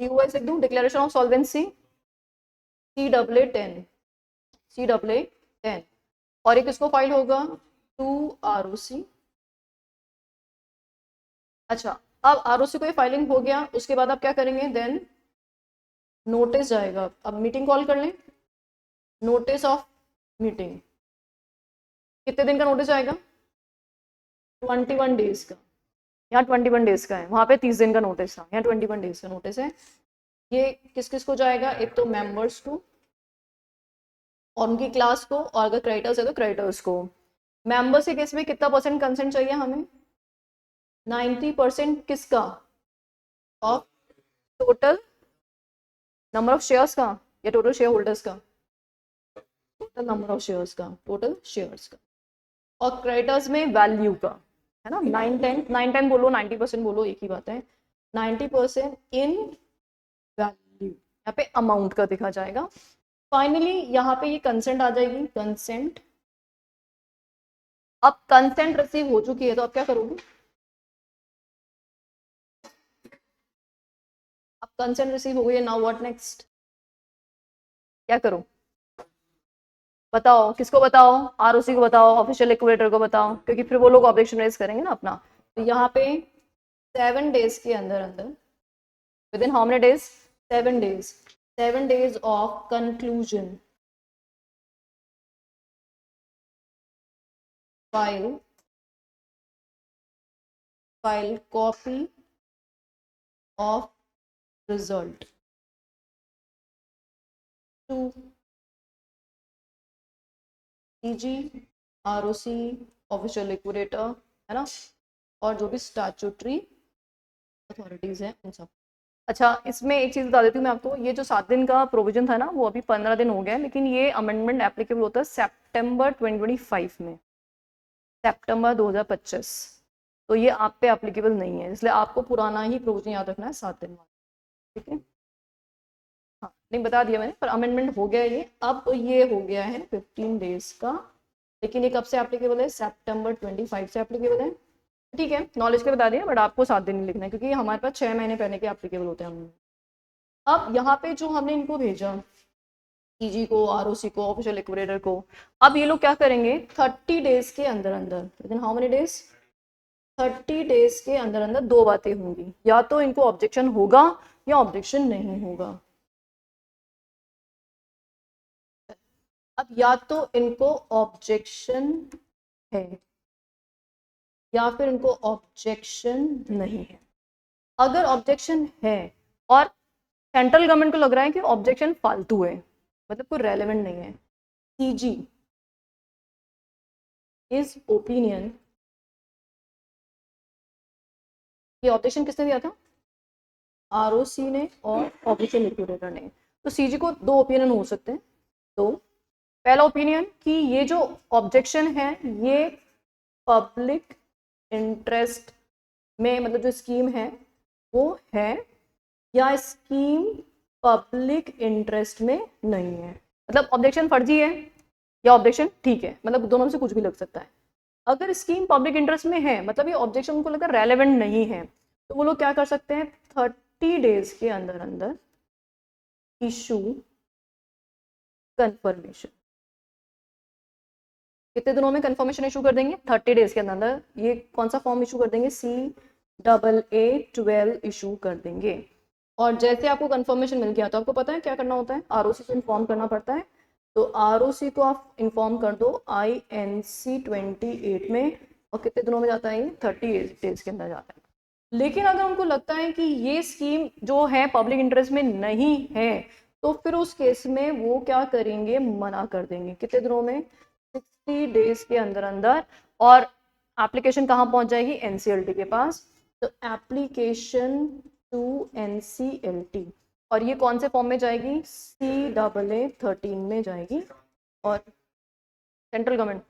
DOS लिख दूं, डिक्लेरेशन ऑफ सॉल्वेंसी CAA10 और एक किसको फाइल होगा? To ROC। अच्छा, अब ROC को ये फाइलिंग हो गया, उसके बाद आप क्या करेंगे? देन नोटिस जाएगा। अब मीटिंग कॉल कर लें, नोटिस ऑफ मीटिंग। कितने दिन का नोटिस आएगा? 21 डेज का। यहाँ 21 डेज का है, वहाँ पे 30 दिन का नोटिस था, यहाँ 21 डेज का नोटिस है। ये किस किस को जाएगा? एक तो मेंबर्स को और उनकी क्लास को, और अगर क्रेडिटर्स है तो क्रेडिटर्स को। मेंबर्स के केस में कितना % कंसेंट चाहिए हमें? 90% किसका? Of total number of shares का, या टोटल शेयर होल्डर्स का? टोटल नंबर ऑफ शेयर्स का, टोटल शेयर्स का। और क्रेडिटर्स में वैल्यू का, है ना? 910 बोलो, 90% बोलो, एक ही बात है। 90% इन वैल्यू, यहाँ पे अमाउंट का देखा जाएगा। फाइनली यहाँ पे ये कंसेंट आ जाएगी, कंसेंट। अब कंसेंट रिसीव हो चुकी है तो अब क्या करोगे? अब कंसेंट रिसीव हो गई है, नाउ व्हाट नेक्स्ट? क्या करो? बताओ, किसको बताओ? ROC को बताओ, ऑफिशियल लिक्विडेटर को बताओ, क्योंकि फिर वो लोग ऑब्जेक्शन रेज करेंगे ना अपना। तो यहाँ पे 7 डेज के अंदर अंदर, within how many days? 7 days, 7 days of conclusion, file copy of result to DG, ROC, official liquidator, है ना? और जो भी स्टैट्यूटरी अथॉरिटीज़ हैं उन सब। अच्छा, इसमें एक चीज़ बता देती हूँ मैं आपको, ये जो 7 दिन का प्रोविजन था ना वो अभी 15 दिन हो गया है, लेकिन ये अमेंडमेंट एप्लीकेबल होता है सेप्टेम्बर 2025 में, सितंबर 2025। तो ये आप पे एप्लीकेबल नहीं है, इसलिए आपको पुराना ही प्रोविजन याद रखना है 7 दिन वाला। ठीक है, हाँ नहीं बता दिया मैंने, पर अमेंडमेंट हो गया ये, अब ये हो गया है 15 डेज का, लेकिन ये कब से एप्लीकेबल है, सितंबर 25 से एप्लीकेबल है। ठीक है, नॉलेज के बता दिया, बट आपको 7 दिन लिखना है क्योंकि हमारे पास 6 महीने पहले के एप्लीकेबल होते हैं हम। अब यहाँ पे जो हमने इनको भेजा, सीजी को, आरओसी को, ऑफिशियल लिक्विडेटर को, अब ये लोग क्या करेंगे 30 डेज के अंदर अंदर, within how many days, 30 days के अंदर अंदर दो बातें होंगी, या तो इनको ऑब्जेक्शन होगा या ऑब्जेक्शन नहीं होगा। अब या तो इनको ऑब्जेक्शन है या फिर इनको ऑब्जेक्शन नहीं है। अगर ऑब्जेक्शन है और सेंट्रल गवर्नमेंट को लग रहा है कि ऑब्जेक्शन फालतू है, मतलब कोई रेलेवेंट नहीं है, सीजी इज ओपिनियन, ये ऑब्जेक्शन किसने दिया था, आरओसी ने और ऑफिशियल लिक्विडेटर ने। तो सीजी को दो ओपिनियन हो सकते हैं। तो पहला ओपिनियन कि ये जो ऑब्जेक्शन है ये पब्लिक इंटरेस्ट में, मतलब जो स्कीम है वो है, या स्कीम पब्लिक इंटरेस्ट में नहीं है। मतलब ऑब्जेक्शन फर्जी है या ऑब्जेक्शन ठीक है, मतलब दोनों में से कुछ भी लग सकता है। अगर स्कीम पब्लिक इंटरेस्ट में है, मतलब ये ऑब्जेक्शन उनको लगा रेलेवेंट नहीं है, तो वो लोग क्या कर सकते हैं, 30 डेज के अंदर अंदर इशू कंफर्मेशन। कितने दिनों में कंफर्मेशन इशू कर देंगे, 30 डेज के अंदर। ये कौन सा फॉर्म इशू कर देंगे, CAA12 इशू कर देंगे। और जैसे आपको कंफर्मेशन मिल गया तो आपको पता है क्या करना होता है, आरओसी को इन्फॉर्म करना पड़ता है। तो आरओसी को आप इन्फॉर्म कर दो INC 28 में, और कितने दिनों में जाता है ये, 30 डेज के अंदर जाता है। लेकिन अगर उनको लगता है कि ये स्कीम जो है पब्लिक इंटरेस्ट में नहीं है, तो फिर उस केस में वो क्या करेंगे, मना कर देंगे। कितने दिनों में, 60 डेज के अंदर अंदर। और एप्लीकेशन कहाँ पहुंच जाएगी, NCLT के पास। तो एप्लीकेशन टू NCLT, और ये कौन से फॉर्म में जाएगी, CAA13 में जाएगी। और सेंट्रल गवर्नमेंट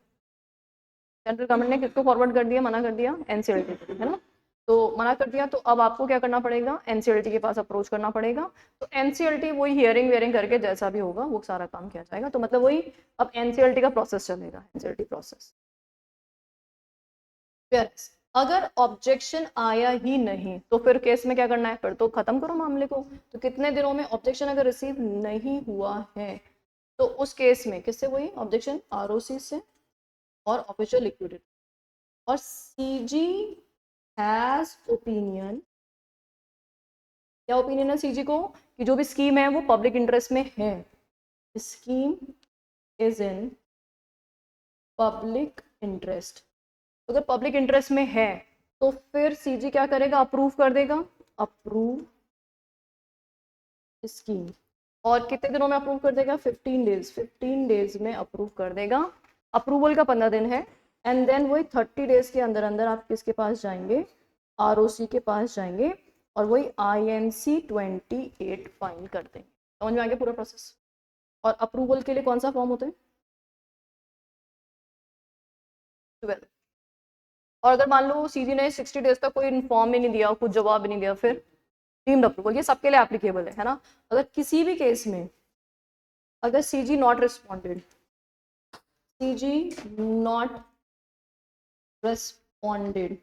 ने किसको फॉरवर्ड कर दिया, मना कर दिया, NCLT को, है ना। तो मना कर दिया, तो अब आपको क्या करना पड़ेगा, NCLT के पास अप्रोच करना पड़ेगा। तो NCLT वही हियरिंग वेयरिंग करके जैसा भी होगा वो सारा काम किया जाएगा। तो मतलब वही अब NCLT का प्रोसेस चलेगा, NCLT प्रोसेस। फिर अगर ऑब्जेक्शन आया ही नहीं तो फिर केस में क्या करना है, फिर तो खत्म करो मामले को। तो कितने दिनों में, ऑब्जेक्शन अगर रिसीव नहीं हुआ है तो उस केस में किससे हुई ऑब्जेक्शन, आरओसी से और ऑफिशियल लिक्विडेटर। और सीजी हैज ओपिनियन, क्या ओपिनियन है सीजी को, कि जो भी स्कीम है वो पब्लिक इंटरेस्ट में है, scheme is in public interest. अगर पब्लिक इंटरेस्ट में है तो फिर सीजी क्या करेगा, अप्रूव कर देगा, अप्रूव स्कीम। और कितने दिनों में अप्रूव कर देगा, 15 डेज, 15 डेज में अप्रूव कर देगा। अप्रूवल का 15 दिन है। एंड देन वही 30 डेज के अंदर अंदर आप किसके पास जाएंगे, आरओसी के पास जाएंगे, और वही INC 28 फाइल कर देंगे। समझ में आ गया पूरा प्रोसेस। और अप्रूवल के लिए कौन सा फॉर्म होता है, 12। और अगर मान लो सीजी ने 60 डेज तक कोई इन्फॉर्म ही नहीं दिया, कुछ जवाब ही नहीं दिया, फिर डीम्ड अप्रूवल। ये सबके लिए एप्लीकेबल है ना। अगर किसी भी केस में अगर CG not responded, CG not responded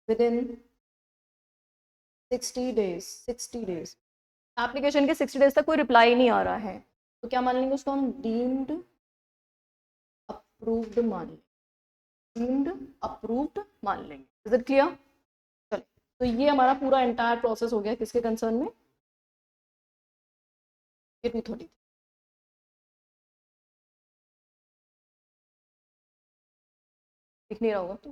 with in 60 days, 60 days, application के 60 डेज तक कोई रिप्लाई नहीं आ रहा है, तो क्या मान लेंगे उसको हम, डीम्ड अप्रूव्ड मान लेंगे, डीम्ड अप्रूव्ड मान लेंगे। Is it clear. चलो, तो ये हमारा पूरा एंटायर प्रोसेस हो गया किसके कंसर्न में, ये 230। दिख नहीं रहा होगा तो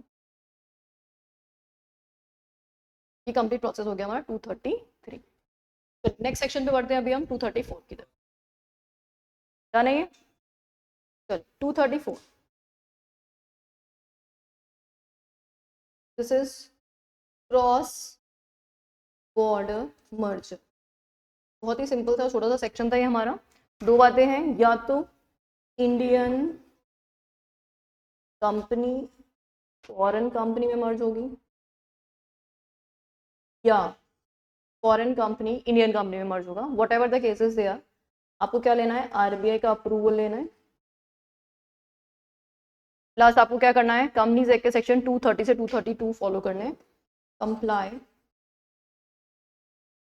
ये कंप्लीट प्रोसेस हो गया हमारा 233। नेक्स्ट सेक्शन पे बढ़ते हैं अभी हम 234 की तरफ। क्या नहीं है, चल 234। This is cross border merger. बहुत ही सिंपल था, छोटा सा सेक्शन था ये हमारा। दो बातें हैं, या तो इंडियन कंपनी फॉरेन कंपनी में मर्ज होगी, या फॉरेन कंपनी इंडियन कंपनी में मर्ज होगा, whatever the cases they are. आपको क्या लेना है, आरबीआई का अप्रूवल लेना है। प्लस आपको क्या करना है, कंपनीज एक्ट के सेक्शन 230 से 232 फॉलो करने हैं। कंप्लाई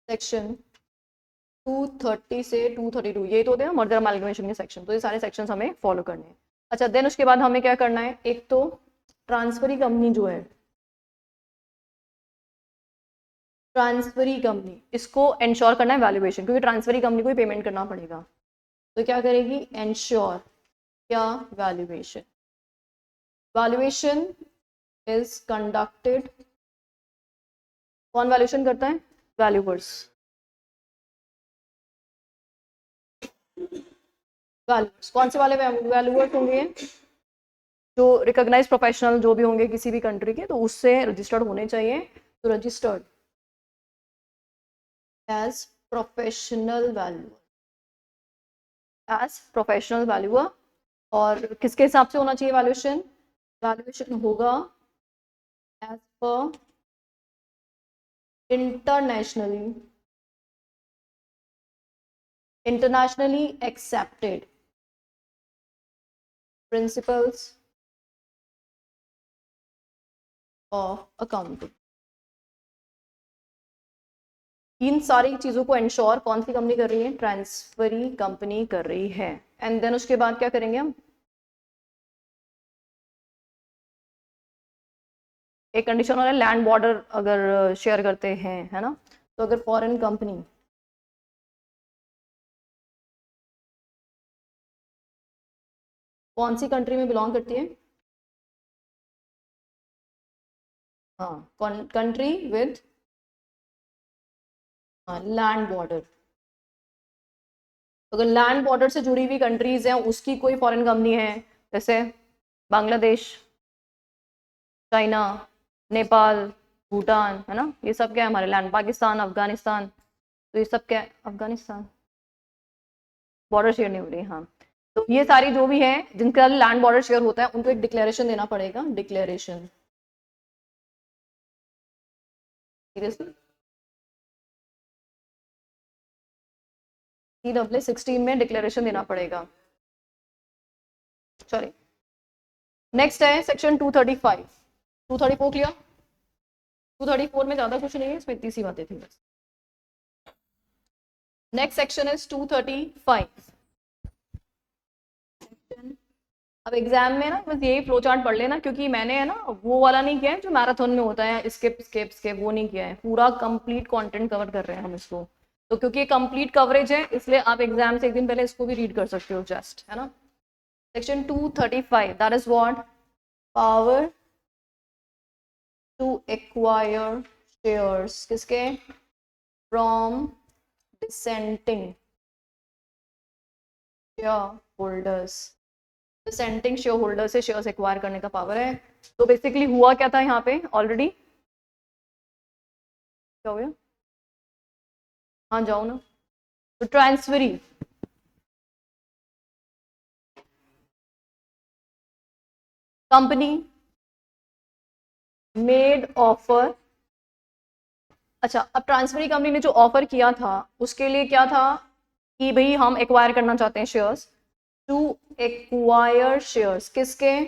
सेक्शन 230 से 232, ये तो होते हैं मर्जर अमालगमेशन के सेक्शन, तो ये सारे सेक्शंस हमें फॉलो करने हैं। अच्छा, देन उसके बाद हमें क्या करना है, एक तो ट्रांसफरी कंपनी जो है, ट्रांसफरी कंपनी, इसको इंश्योर करना है वैल्यूएशन, क्योंकि ट्रांसफरी कंपनी को ही पेमेंट करना पड़ेगा। तो क्या करेगी, इंश्योर क्या, वैल्यूएशन। वैल्यूएशन इज कंडक्टेड, कौन वैल्यूएशन करता है, वैल्यूअर्स। वैल्यूअर्स कौन से वाले वैल्यूअर्स होंगे, जो रिकॉग्नाइज्ड प्रोफेशनल जो भी होंगे किसी भी कंट्री के, तो उससे रजिस्टर्ड होने चाहिए। तो registered as professional valuer, as professional valuer. और किसके हिसाब से होना चाहिए वैल्यूएशन, वैल्यूएशन होगा एज पर internationally accepted principles of accounting. इन सारी चीज़ों को इंश्योर कौन सी कंपनी कर रही है, ट्रांसफरी कंपनी कर रही है। एंड देन उसके बाद क्या करेंगे हम, एक कंडीशन और है, लैंड बॉर्डर अगर शेयर करते हैं, है ना। तो अगर फॉरेन कंपनी कौन सी कंट्री में बिलोंग करती है, हाँ, कंट्री विद लैंड बॉर्डर। अगर लैंड बॉर्डर से जुड़ी हुई कंट्रीज हैं, उसकी कोई फॉरेन कंपनी है, जैसे बांग्लादेश, चाइना, नेपाल, भूटान, है ना, ये सब क्या है हमारे लैंड, पाकिस्तान, अफगानिस्तान, तो ये सब क्या है, अफगानिस्तान बॉर्डर शेयर नहीं हो रही, हाँ। तो ये सारी जो भी है जिनका लैंड बॉर्डर शेयर होता है, उनको एक डिक्लेरेशन देना पड़ेगा, डिक्लेरेशन। सीरियसली, CW16 में डिक्लेरेशन देना पड़ेगा। सॉरी, नेक्स्ट है सेक्शन 235, 234 क्लियर। 234 में ज्यादा कुछ नहीं है, इसमें इतनी सी बातें थी बस। Next section is 235। अब एग्जाम में ना बस यही फ्लो चार्ट पढ़ लेना, क्योंकि मैंने है ना वो वाला नहीं किया है जो मैराथन में होता है, स्किप स्किप स्किप, वो नहीं किया है, पूरा कंप्लीट कंटेंट कवर कर रहे हैं हम इसको। तो क्योंकि ये कंप्लीट कवरेज है, इसलिए आप एग्जाम से एक दिन पहले इसको भी रीड कर सकते हो जस्ट, है ना। Section 235, that is what, power to acquire shares, किसके, from dissenting shareholders. Dissenting shareholder से शेयर्स एक्वायर करने का पावर है। तो बेसिकली हुआ क्या था यहाँ पे ऑलरेडी, क्या हो गया, हाँ जाओ ना। तो ट्रांसफरी, कंपनी मेड ऑफर। अच्छा, अब ट्रांसफरी कंपनी ने जो ऑफर किया था उसके लिए क्या था, कि भाई हम एक्वायर करना चाहते हैं शेयर्स, टू एक्वायर शेयर्स, किसके,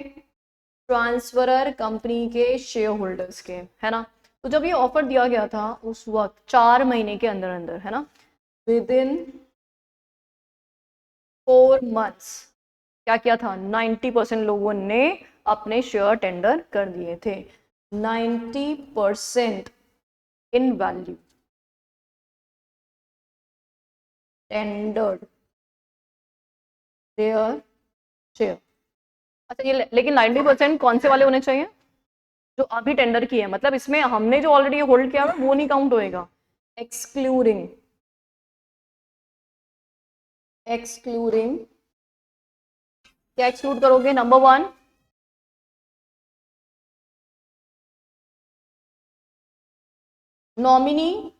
ट्रांसफरर कंपनी के शेयर होल्डर्स के, है ना। तो जब ये ऑफर दिया गया था उस वक्त 4 महीने के अंदर अंदर, है ना, विद इन 4 months, क्या किया था, 90% लोगों ने अपने शेयर टेंडर कर दिए थे। 90% इन वैल्यू टेंडर्ड देयर शेयर। अच्छा, ये लेकिन 90% कौन से वाले होने चाहिए, जो अभी टेंडर किए हैं, मतलब इसमें हमने जो ऑलरेडी होल्ड किया है वो नहीं काउंट होएगा। एक्सक्लूडिंग, एक्सक्लूडिंग, क्या एक्सक्लूड करोगे, number 1 nominee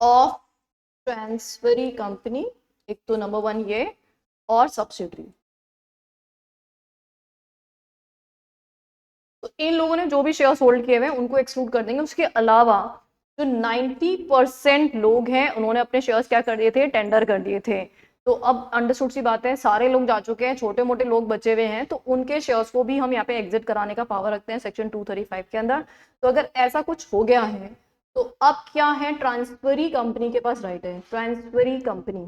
of transferee company, एक तो नंबर 1 ये, और सब्सिडरी। तो इन लोगों ने जो भी शेयर्स होल्ड किए हुए हैं उनको एक्सक्लूड कर देंगे। उसके अलावा जो 90% लोग हैं उन्होंने अपने शेयर्स क्या कर दिए थे, टेंडर कर दिए थे। तो अब अंडरस्टूड सी बात है, सारे लोग जा चुके हैं, छोटे मोटे लोग बचे हुए हैं, तो उनके शेयर्स को भी हम यहाँ पे एग्जिट कराने का पावर रखते हैं सेक्शन 235 के अंदर। तो अगर ऐसा कुछ हो गया है तो अब क्या है, ट्रांसफरी कंपनी के पास राइट है। ट्रांसफरी कंपनी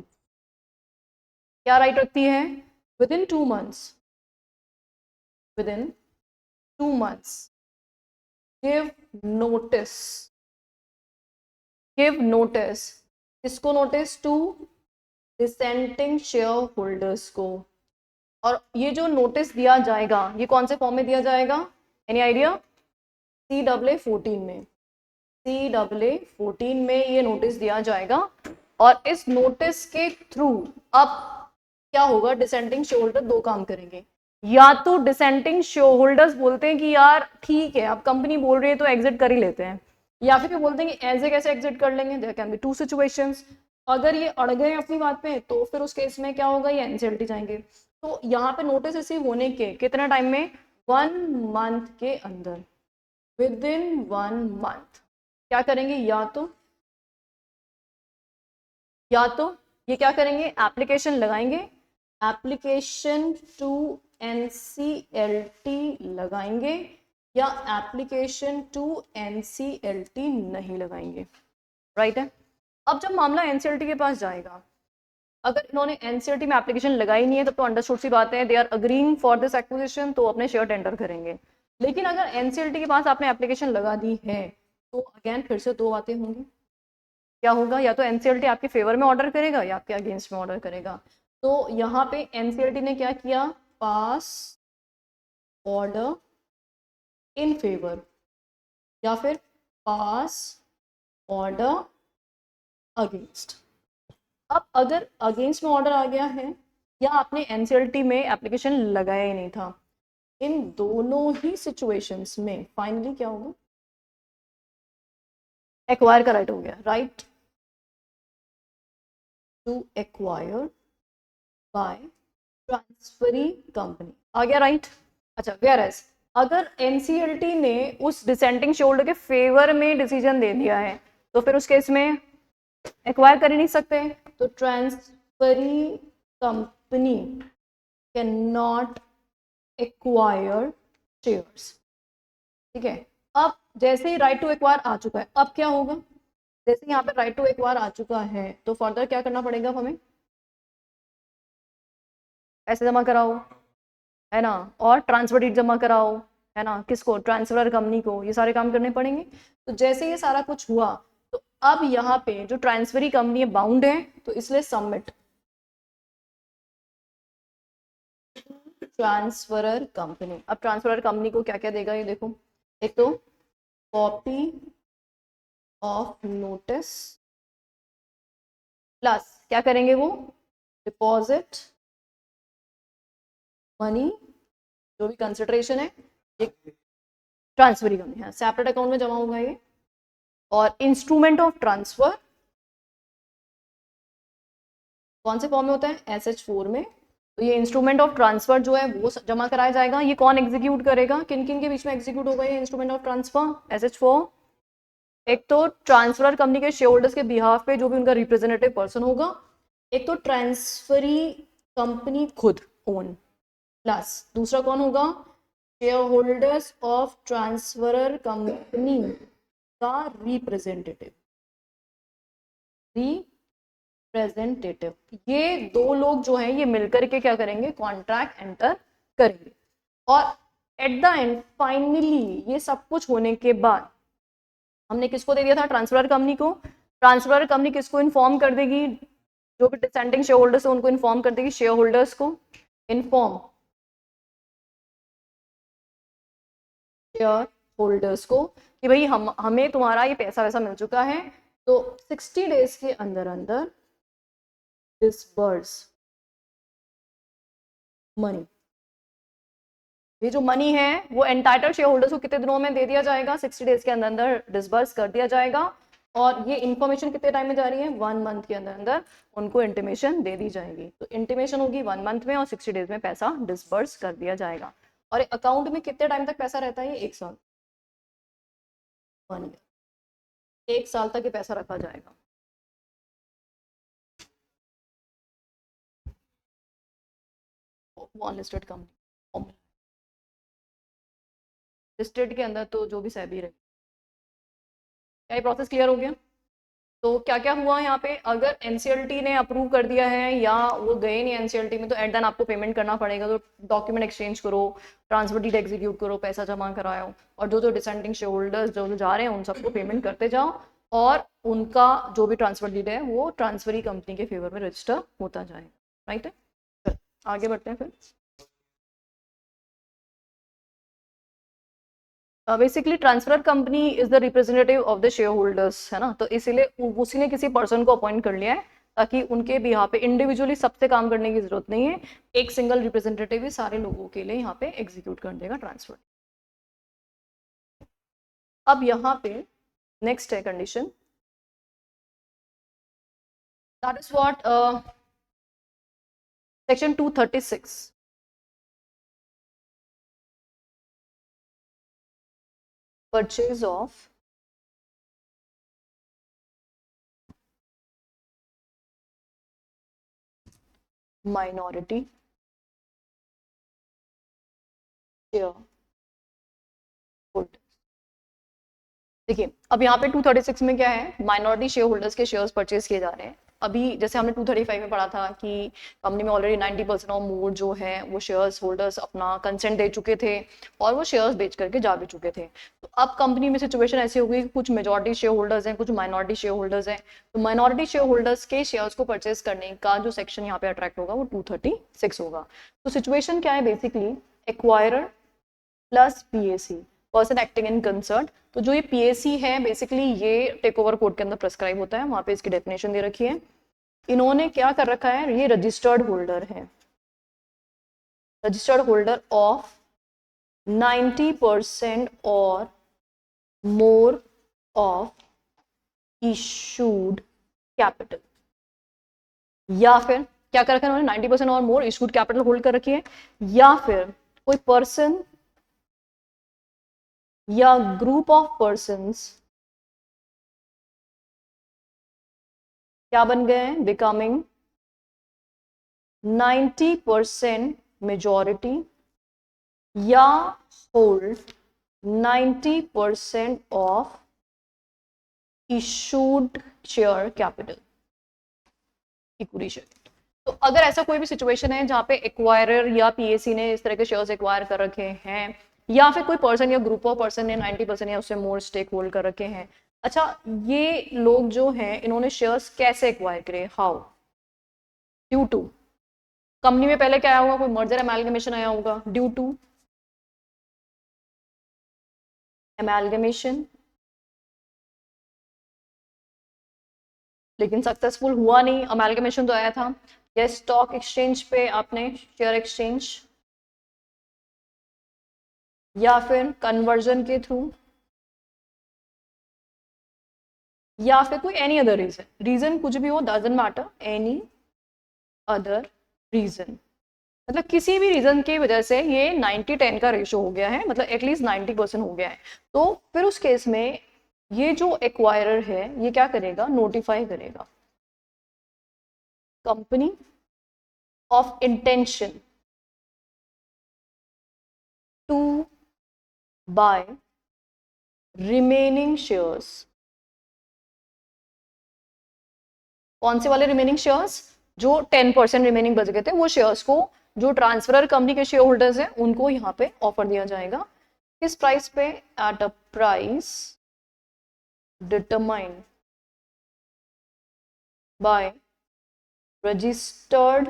क्या राइट रखती है, within 2 months, within 2 months give notice, give notice, किसको notice, to dissenting share holders को। और ये जो नोटिस दिया जाएगा ये कौन से फॉर्म में दिया जाएगा, एनी आइडिया, CAA-14 में, CAA-14 में ये नोटिस दिया जाएगा। और इस नोटिस के थ्रू अब क्या होगा, डिसेंटिंग शेयर होल्डर दो काम करेंगे। या तो डिसेंटिंग शेयर होल्डर्स बोलते हैं कि यार ठीक है अब कंपनी बोल रही है तो एग्जिट कर ही लेते हैं, या फिर बोलते हैं कि ऐसे कैसे एग्जिट कर लेंगे। There can be 2 situations. अगर ये अड़ गए अपनी बात पे तो फिर उस केस में क्या होगा, ये एनसीएलटी जाएंगे। तो यहाँ पे नोटिस रिसीव होने के कितना टाइम में, 1 month के अंदर, विद इन 1 month क्या करेंगे, या तो ये क्या करेंगे, एप्लीकेशन लगाएंगे, एप्लीकेशन टू एनसीएलटी लगाएंगे, या एप्लीकेशन टू एनसीएलटी नहीं लगाएंगे। राइट है। अब जब मामला एनसीएलटी के पास जाएगा, अगर इन्होंने एनसीएलटी में एप्लीकेशन लगाई नहीं है तब तो अंडरस्टूड सी बात है, they are agreeing for this acquisition, तो अपने शेयर टेंडर करेंगे। लेकिन अगर एनसीएलटी के पास आपने एप्लीकेशन लगा दी है तो अगेन फिर से दो बातें होंगी। क्या होगा, या तो एनसीएलटी आपके फेवर में ऑर्डर करेगा या आपके अगेंस्ट में ऑर्डर करेगा। तो यहाँ पे एनसीएलटी ने क्या किया, पास ऑर्डर इन फेवर, या फिर पास ऑर्डर अगेंस्ट। अब अगर अगेंस्ट में ऑर्डर आ गया है या आपने एनसीएलटी में एप्लीकेशन लगाया ही नहीं था, इन दोनों ही सिचुएशंस में फाइनली क्या होगा, एक्वायर का राइट हो गया, right to acquire by transferee company आ गया, राइट। अच्छा, वेयर एज अगर एनसीएलटी ने उस डिसेंटिंग शेयरहोल्डर के फेवर में डिसीजन दे दिया है तो फिर उस केस में एक्वायर कर ही नहीं सकते। तो transferee company can not acquire shares. ठीक है। अब जैसे ही राइट टू एक्वायर आ चुका है, अब क्या होगा, जैसे यहाँ पे राइट टू एक्वायर आ चुका है तो फर्दर क्या करना पड़ेगा हमें, पैसे जमा कराओ, है ना, और ट्रांसफर डीड जमा कराओ, है ना, किसको, ट्रांसफर कंपनी को, ये सारे काम करने पड़ेंगे। तो जैसे ये सारा कुछ हुआ तो अब यहाँ पे जो ट्रांसफरी कंपनी है बाउंड है, तो इसलिए सबमिट ट्रांसफरर कंपनी। अब ट्रांसफरर कंपनी को क्या क्या देगा ये देखो, एक तो कॉपी ऑफ नोटिस, प्लस क्या करेंगे वो, डिपॉजिट मनी, जो भी कंसिडरेशन है ये ट्रांसफरी कंपनी है, सेपरेट अकाउंट में जमा होगा ये। और इंस्ट्रूमेंट ऑफ ट्रांसफर कौन से फॉर्म में होता है, SH4 में। तो ये इंस्ट्रूमेंट ऑफ ट्रांसफर जो है वो जमा कराया जाएगा। ये कौन एग्जीक्यूट करेगा, किन किन के बीच में एग्जीक्यूट होगा ये इंस्ट्रूमेंट ऑफ ट्रांसफर, SH4। एक तो ट्रांसफर कंपनी के शेयर होल्डर्स के बिहाफ पे जो भी उनका रिप्रेजेंटेटिव पर्सन होगा, एक तो ट्रांसफरी कंपनी खुद ओन, प्लस दूसरा कौन होगा, share holders of transferor company का रिप्रेजेंटेटिव, रिप्रेजेंटेटिव। ये दो लोग जो हैं ये मिलकर के क्या करेंगे, कॉन्ट्रैक्ट एंटर करेंगे। और एट द एंड फाइनली ये सब कुछ होने के बाद हमने किसको दे दिया था, ट्रांसफर कंपनी को। ट्रांसफर कंपनी किसको इन्फॉर्म कर देगी, जो भी डिसेंटिंग शेयर होल्डर्स है उनको इन्फॉर्म कर देगी, शेयर होल्डर्स को इन्फॉर्म, शेयर होल्डर्स को कि भाई हमें तुम्हारा ये पैसा वैसा मिल चुका है, तो 60 डेज के अंदर अंदर डिसबर्स मनी, ये जो मनी है वो एंटाइटल शेयर होल्डर्स को कितने दिनों में दे दिया जाएगा, 60 डेज के अंदर अंदर डिसबर्स कर दिया जाएगा। और ये इन्फॉर्मेशन कितने टाइम में जा रही है, 1 मंथ के अंदर अंदर उनको इंटीमेशन दे दी जाएगी। तो इंटीमेशन होगी 1 मंथ में और 60 डेज में पैसा डिसबर्स कर दिया जाएगा। और अकाउंट में कितने टाइम तक पैसा रहता है, 1 साल, 1 ईयर, 1 साल तक ये पैसा रखा जाएगा। नॉन लिस्टेड कंपनी, लिस्टेड के अंदर तो जो भी सेबी रहे। क्या ये प्रोसेस क्लियर हो गया? तो क्या क्या हुआ यहाँ पे, अगर एनसीएलटी ने अप्रूव कर दिया है या वो गए नहीं एनसीएलटी में, तो एट देन आपको पेमेंट करना पड़ेगा। तो डॉक्यूमेंट एक्सचेंज करो, ट्रांसफर डीड एग्जीक्यूट करो, पैसा जमा कराओ, और जो जो डिसेंडिंग शेयर होल्डर्स जो जो जा रहे हैं उन सबको पेमेंट करते जाओ, और उनका जो भी ट्रांसफर डीड है वो ट्रांसफरी कंपनी के फेवर में रजिस्टर होता जाएगा। राइट है, आगे बढ़ते हैं फिर। Basically transfer company is the representative of the share holders, है ना। तो इसीलिए उसी ने किसी पर्सन को अपॉइंट कर लिया है ताकि उनके भी यहाँ पे इंडिविजुअली सबसे काम करने की जरूरत नहीं है, एक सिंगल रिप्रेजेंटेटिव ही सारे लोगों के लिए यहाँ पे एग्जीक्यूट कर देगा ट्रांसफर। अब यहाँ पे नेक्स्ट है condition, that is what section 236 purchase of minority share holders। देखिए अब यहाँ पे 236 में क्या है, माइनॉरिटी शेयर होल्डर्स के शेयर्स परचेज किए जा रहे हैं। अभी जैसे हमने 235 में पढ़ा था कि कंपनी में ऑलरेडी 90% और मोर जो है वो शेयर्स होल्डर्स अपना कंसेंट दे चुके थे और वो शेयर्स बेच करके जा भी चुके थे। तो अब कंपनी में सिचुएशन ऐसी हो गई कि कुछ मेजॉरिटी शेयर होल्डर्स हैं, कुछ माइनॉरिटी शेयर होल्डर्स हैं। तो माइनॉरिटी शेयर होल्डर्स के शेयर्स को परचेज करने का जो सेक्शन यहाँ पे अट्रैक्ट होगा वो 236 होगा। तो सिचुएशन क्या है, basically acquirer plus PAC, person acting in concern. तो जो ये पीएसी है बेसिकली ये टेक ओवर कोड के अंदर प्रेस्क्राइब होता है, वहां पे इसकी डेफिनेशन दे रखी है। इन्होंने क्या कर रखा है, ये रजिस्टर्ड होल्डर है, रजिस्टर्ड होल्डर ऑफ 90% और मोर ऑफ इशूड कैपिटल। या फिर क्या कर रखा है उन्होंने, 90% और मोर इशूड कैपिटल होल्ड कर रखी है। या फिर कोई पर्सन या ग्रुप ऑफ पर्संस क्या बन गए हैं, बिकमिंग 90% मेजॉरिटी या hold 90% of issued share capital, equity share. तो अगर ऐसा कोई भी सिचुएशन है जहां पे एक्वायरर या पीएसी ने इस तरह के शेयर्स एक्वायर कर रखे हैं, या फिर कोई पर्सन या ग्रुप ऑफ पर्सन ने 90% या उससे मोर स्टेक होल्ड कर रखे हैं। अच्छा, ये लोग जो हैं इन्होंने शेयर्स कैसे एक्वायर करे, हाउ, ड्यू टू कंपनी में पहले क्या आया होगा, कोई मर्जर एमैलगमेशन आया होगा, ड्यू टू एमैलगमेशन, लेकिन सक्सेसफुल हुआ नहीं। अमेलगमेशन तो आया था या स्टॉक एक्सचेंज पे आपने शेयर एक्सचेंज, या फिर कन्वर्जन के थ्रू, या फिर कोई एनी अदर रीजन, रीजन कुछ भी हो doesn't matter, any other reason, मतलब किसी भी रीजन की वजह से ये 90-10 का रेशो हो गया है, मतलब एटलीस्ट 90% हो गया है। तो फिर उस केस में ये जो एक्वायरर है ये क्या करेगा, नोटिफाई करेगा company of intention to buy remaining shares. कौन से वाले रिमेनिंग शेयर्स, जो 10% रिमेनिंग बच गए थे वो शेयर्स को जो ट्रांसफरर कंपनी के शेयर होल्डर्स हैं उनको यहाँ पे ऑफर दिया जाएगा। किस प्राइस पे, at a price determined by registered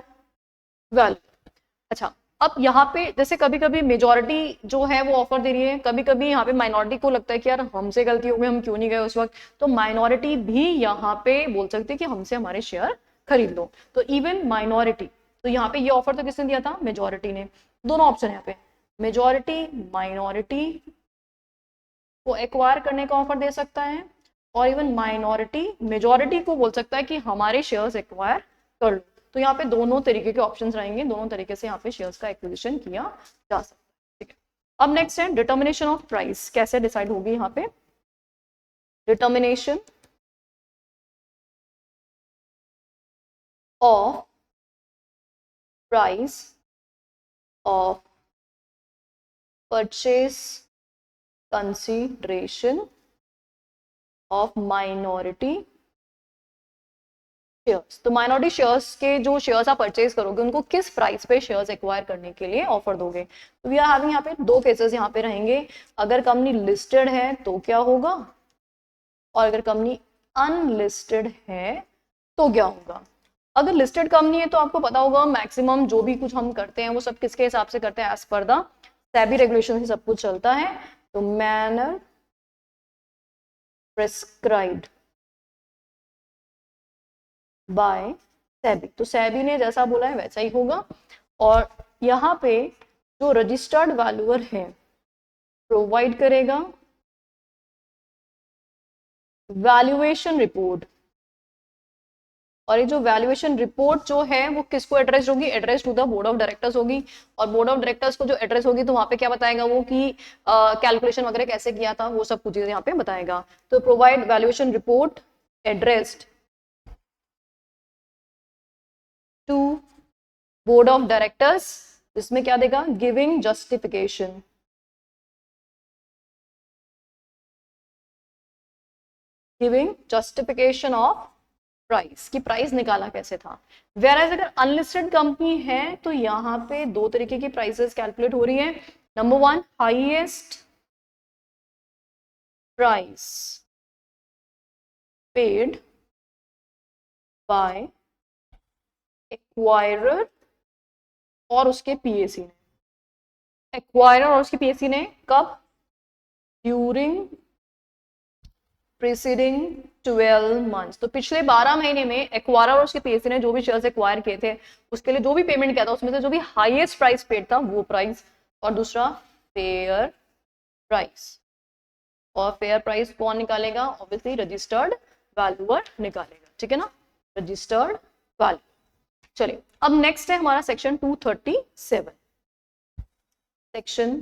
value. अच्छा, अब यहाँ पे जैसे कभी कभी मेजॉरिटी जो है वो ऑफर दे रही है, कभी कभी यहाँ पे माइनॉरिटी को लगता है कि यार हमसे गलती हो गई, हम क्यों नहीं गए उस वक्त, तो माइनॉरिटी भी यहाँ पे बोल सकते हैं कि हमसे हमारे शेयर खरीद लो। तो इवन माइनॉरिटी, तो यहाँ पे ये ऑफर तो किसने दिया था, मेजॉरिटी ने। दोनों ऑप्शन यहाँ पे, मेजॉरिटी माइनॉरिटी को एक्वायर करने का ऑफर दे सकता है, और इवन माइनॉरिटी मेजॉरिटी को बोल सकता है कि हमारे शेयर्स एक्वायर कर लो। तो यहाँ पे दोनों तरीके के ऑप्शंस रहेंगे, दोनों तरीके से यहाँ पे शेयर्स का एक्विजिशन किया जा सकता है। ठीक है, अब नेक्स्ट है डिटर्मिनेशन ऑफ प्राइस, कैसे डिसाइड होगी यहाँ पे। Determination of price of purchase consideration of minority shares. तो माइनॉरिटी शेयर्स के जो शेयर्स आप परचेज करोगे उनको किस प्राइस पे शेयर्स एक्वायर करने के लिए ऑफर दोगे। तो वी आर हैविंग यहाँ पे दो केसेस यहाँ पे रहेंगे, अगर कंपनी लिस्टेड है तो क्या होगा, और अगर कंपनी अनलिस्टेड है तो क्या होगा। अगर लिस्टेड कंपनी है तो आपको पता होगा मैक्सिमम जो भी कुछ हम करते हैं वो सब किसके हिसाब से करते हैं, as per the SEBI regulation से सब कुछ चलता है। तो मैनर प्रेस्क्राइब्ड बाय सेबी, तो सेबी ने जैसा बोला है वैसा ही होगा। और यहाँ पे जो रजिस्टर्ड वैल्यूअर है प्रोवाइड करेगा वैल्यूएशन रिपोर्ट, और ये जो वैल्यूएशन रिपोर्ट जो है वो किसको एड्रेस होगी, address to the board of directors होगी। और बोर्ड ऑफ डायरेक्टर्स को जो एड्रेस होगी तो वहां पे क्या बताएगा वो कि कैलकुलेशन वगैरह कैसे किया था, वो सब कुछ चीजें यहाँ पे बताएगा। तो provide valuation report addressed to board of directors, इसमें क्या देगा, giving justification, giving justification of price, की प्राइस निकाला कैसे था। वेयर अगर अनलिस्टेड कंपनी है तो यहाँ पे दो तरीके की प्राइसेस कैलकुलेट हो रही है। Number one, highest price paid by acquirer और उसके पीएसी ने, एक्वायरर और उसके पीएसी ने कब, ड्यूरिंग प्रीसीडिंग 12 मंथ्स, तो पिछले 12 महीने में एक्वायरर और उसके पीएसी ने जो भी शेयर्स एक्वायर किए थे उसके लिए जो भी पेमेंट किया था उसमें से जो भी हाईएस्ट प्राइस पेड था वो प्राइस, और दूसरा फेयर प्राइस। और फेयर प्राइस कौन निकालेगा, ऑब्वियसली रजिस्टर्ड वैल्यूअर निकालेगा। ठीक है ना, रजिस्टर्ड वैल्यू। चलिए अब नेक्स्ट है हमारा सेक्शन 237। सेक्शन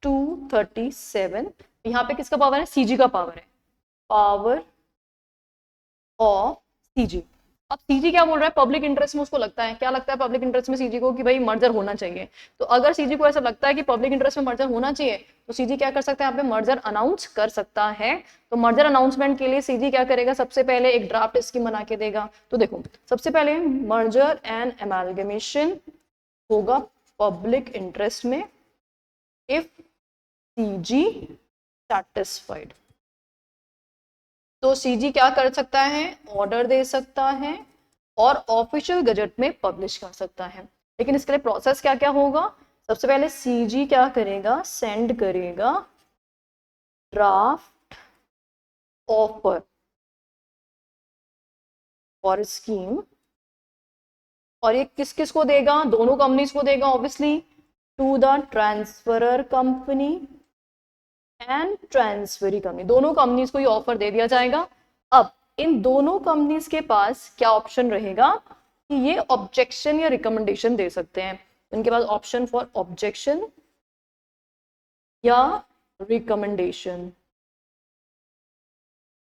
237, यहाँ पे किसका पावर है, सीजी का पावर है, पावर ऑफ सीजी। अब सीजी क्या बोल रहा है, पब्लिक इंटरेस्ट में उसको लगता है, क्या लगता है पब्लिक इंटरेस्ट में सीजी को कि भाई मर्जर होना चाहिए। तो अगर सीजी को ऐसा लगता है कि पब्लिक इंटरेस्ट में मर्जर होना चाहिए तो सीजी क्या कर सकता है, यहाँ पे मर्जर अनाउंस कर सकता है। तो मर्जर अनाउंसमेंट के लिए सीजी क्या करेगा, सबसे पहले एक ड्राफ्ट स्कीम बना के देगा। तो देखो सबसे पहले मर्जर एंड एमालगमेशन होगा पब्लिक इंटरेस्ट में इफ सीजी सैटिस्फाइड। तो सीजी क्या कर सकता है, ऑर्डर दे सकता है और ऑफिशियल गजट में पब्लिश कर सकता है। लेकिन इसके लिए प्रोसेस क्या क्या होगा, सबसे पहले सीजी क्या करेगा, सेंड करेगा ड्राफ्ट ऑफर और स्कीम, और ये किस किस को देगा, दोनों कंपनीज को देगा obviously, to the transferor company and transferee company, दोनों कंपनीज को ये ऑफर दे दिया जाएगा। अब इन दोनों कंपनीज के पास क्या ऑप्शन रहेगा कि ये ऑब्जेक्शन या रिकमेंडेशन दे सकते हैं। इनके पास ऑप्शन फॉर ऑब्जेक्शन या रिकमेंडेशन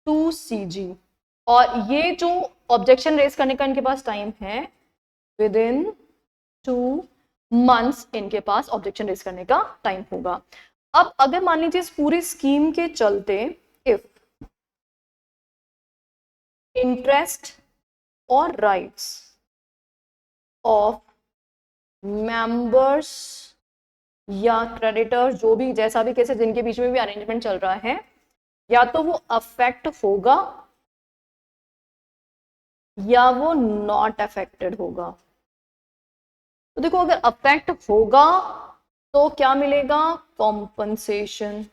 टू सीजी, और ये जो ऑब्जेक्शन रेज करने का इनके पास टाइम है विद इन 2 मंथ्स, इनके पास ऑब्जेक्शन रेज करने का टाइम होगा। अब अगर मान लीजिए इस पूरी स्कीम के चलते इफ इंटरेस्ट और राइट्स ऑफ मेंबर्स या क्रेडिटर्स, जो भी जैसा भी केस है जिनके बीच में भी अरेंजमेंट चल रहा है, या तो वो अफेक्ट होगा या वो नॉट अफेक्टेड होगा। तो देखो अगर अफेक्ट होगा तो क्या मिलेगा, कॉम्पनसेशन,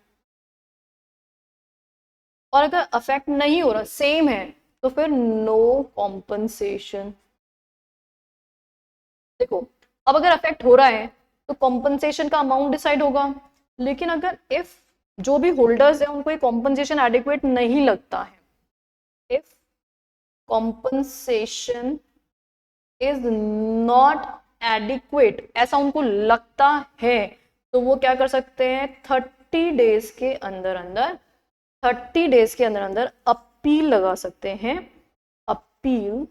और अगर अफेक्ट नहीं हो रहा सेम है तो फिर नो कॉम्पनसेशन। देखो अब अगर अफेक्ट हो रहा है तो कॉम्पनसेशन का अमाउंट डिसाइड होगा। लेकिन अगर इफ जो भी होल्डर्स है उनको ये कॉम्पनसेशन एडिक्वेट नहीं लगता है, if compensation is not adequate, ऐसा उनको लगता है, तो वो क्या कर सकते हैं, 30 डेज के अंदर अंदर 30 डेज के अंदर अंदर अपील लगा सकते हैं, अपील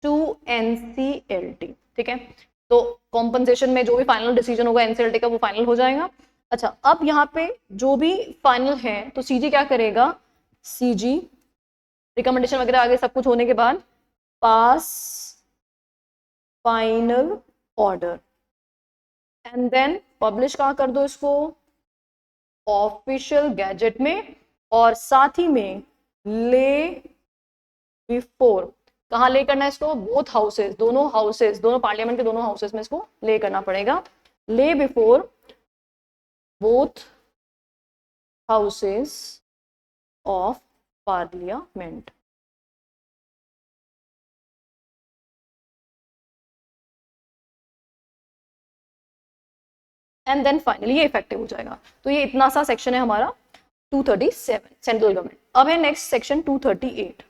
टू एनसीएलटी। ठीक है, तो कॉम्पनसेशन में जो भी फाइनल डिसीजन होगा एनसीएलटी का वो फाइनल हो जाएगा। अच्छा, अब यहाँ पे जो भी फाइनल है तो सीजी क्या करेगा, सीजी रिकमेंडेशन वगैरह आगे सब कुछ होने के बाद pass final order and then publish कहाँ कर दो इसको, ऑफिशियल गैजेट में, और साथ ही में ले बिफोर, कहाँ ले करना है इसको, बोथ हाउसेस, दोनों हाउसेस, दोनों पार्लियामेंट के दोनों हाउसेस में इसको ले करना पड़ेगा, lay before both houses of parliament. And then finally ये इफेक्टिव हो जाएगा। तो ये इतना सा सेक्शन है हमारा 237 सेंट्रल गवर्नमेंट। अब है नेक्स्ट सेक्शन 238।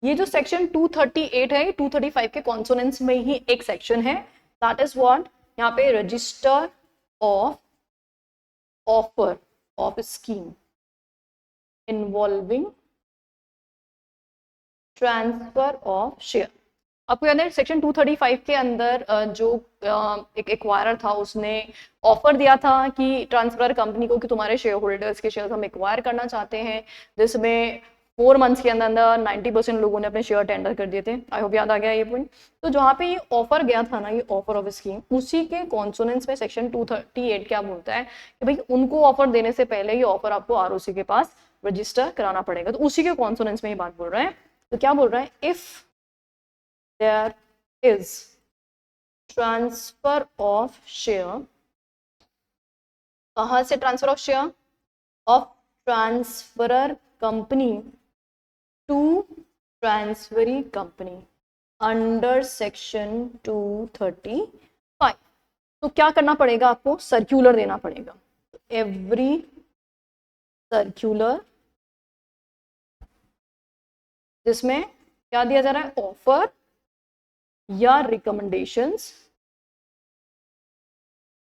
ये जो सेक्शन 238 है, 235 के कॉन्सोनेंट्स में ही एक सेक्शन है, दैट इज व्हाट, यहाँ पे register of offer of scheme involving transfer of share. आपको याद है सेक्शन 235 के अंदर जो एक एक्वायरर था उसने ऑफर दिया था कि ट्रांसफर कंपनी को कि तुम्हारे शेयर होल्डर्स के शेयर हम एक्वायर करना चाहते हैं, जिसमें 4 मंथ्स के अंदर अंदर 90% लोगों ने अपने शेयर टेंडर कर दिए थे। आई होप याद आ गया ये पॉइंट। तो जहाँ पे ये ऑफर गया था ना, ये ऑफर ऑफ स्कीम, उसी के कॉन्सोनेंट्स में सेक्शन 238 क्या बोलता है कि भाई उनको ऑफर देने से पहले ये ऑफर आपको आरओसी के पास रजिस्टर कराना पड़ेगा। तो उसी के कॉन्सोनेंट्स में ये बात बोल रहा है। तो क्या बोल रहा है, if there is transfer of share, कहाँ से transfer of share, of transferor company to transferee company under section 235। तो क्या करना पड़ेगा, आपको सर्क्यूलर देना पड़ेगा। एवरी सर्क्यूलर जिसमें क्या दिया जा रहा है, ऑफर या रिकमेंडेशंस,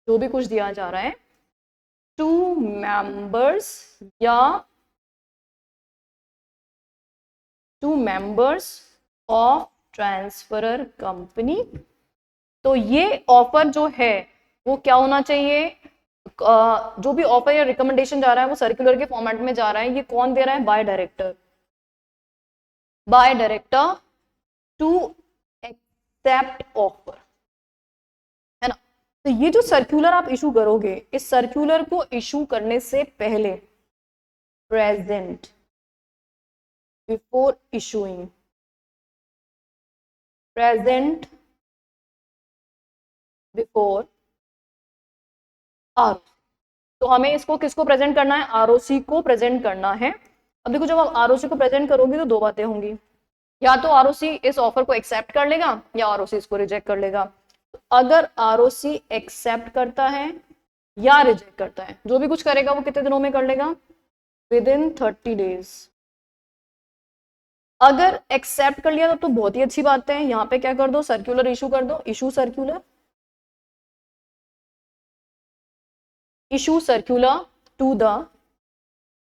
जो भी कुछ दिया जा रहा है, टू मेंबर्स या to members of transferor company. तो ये ऑफर जो है वो क्या होना चाहिए, जो भी ऑफर या रिकमेंडेशन जा रहा है वो सर्कुलर के फॉर्मेट में जा रहा है। ये कौन दे रहा है, by director, by director to accept offer, है ना। तो ये जो सर्कुलर आप इशू करोगे, इस सर्कुलर को इशू करने से पहले present before issuing, present before R, तो हमें इसको किसको प्रेजेंट करना है, आरओसी को प्रेजेंट करना है। अब देखो, जब आप आरओसी को प्रेजेंट करोगे तो 2 बातें होंगी, या तो आरओसी इस ऑफर को एक्सेप्ट कर लेगा या आरओसी इसको रिजेक्ट कर लेगा। तो अगर आरओसी एक्सेप्ट करता है या रिजेक्ट करता है, जो भी कुछ करेगा वो कितने दिनों में कर लेगा, विद इन 30 डेज। अगर एक्सेप्ट कर लिया तो बहुत ही अच्छी बात है, यहाँ पे क्या कर दो, सर्कुलर इशू कर दो, issue circular, issue circular to the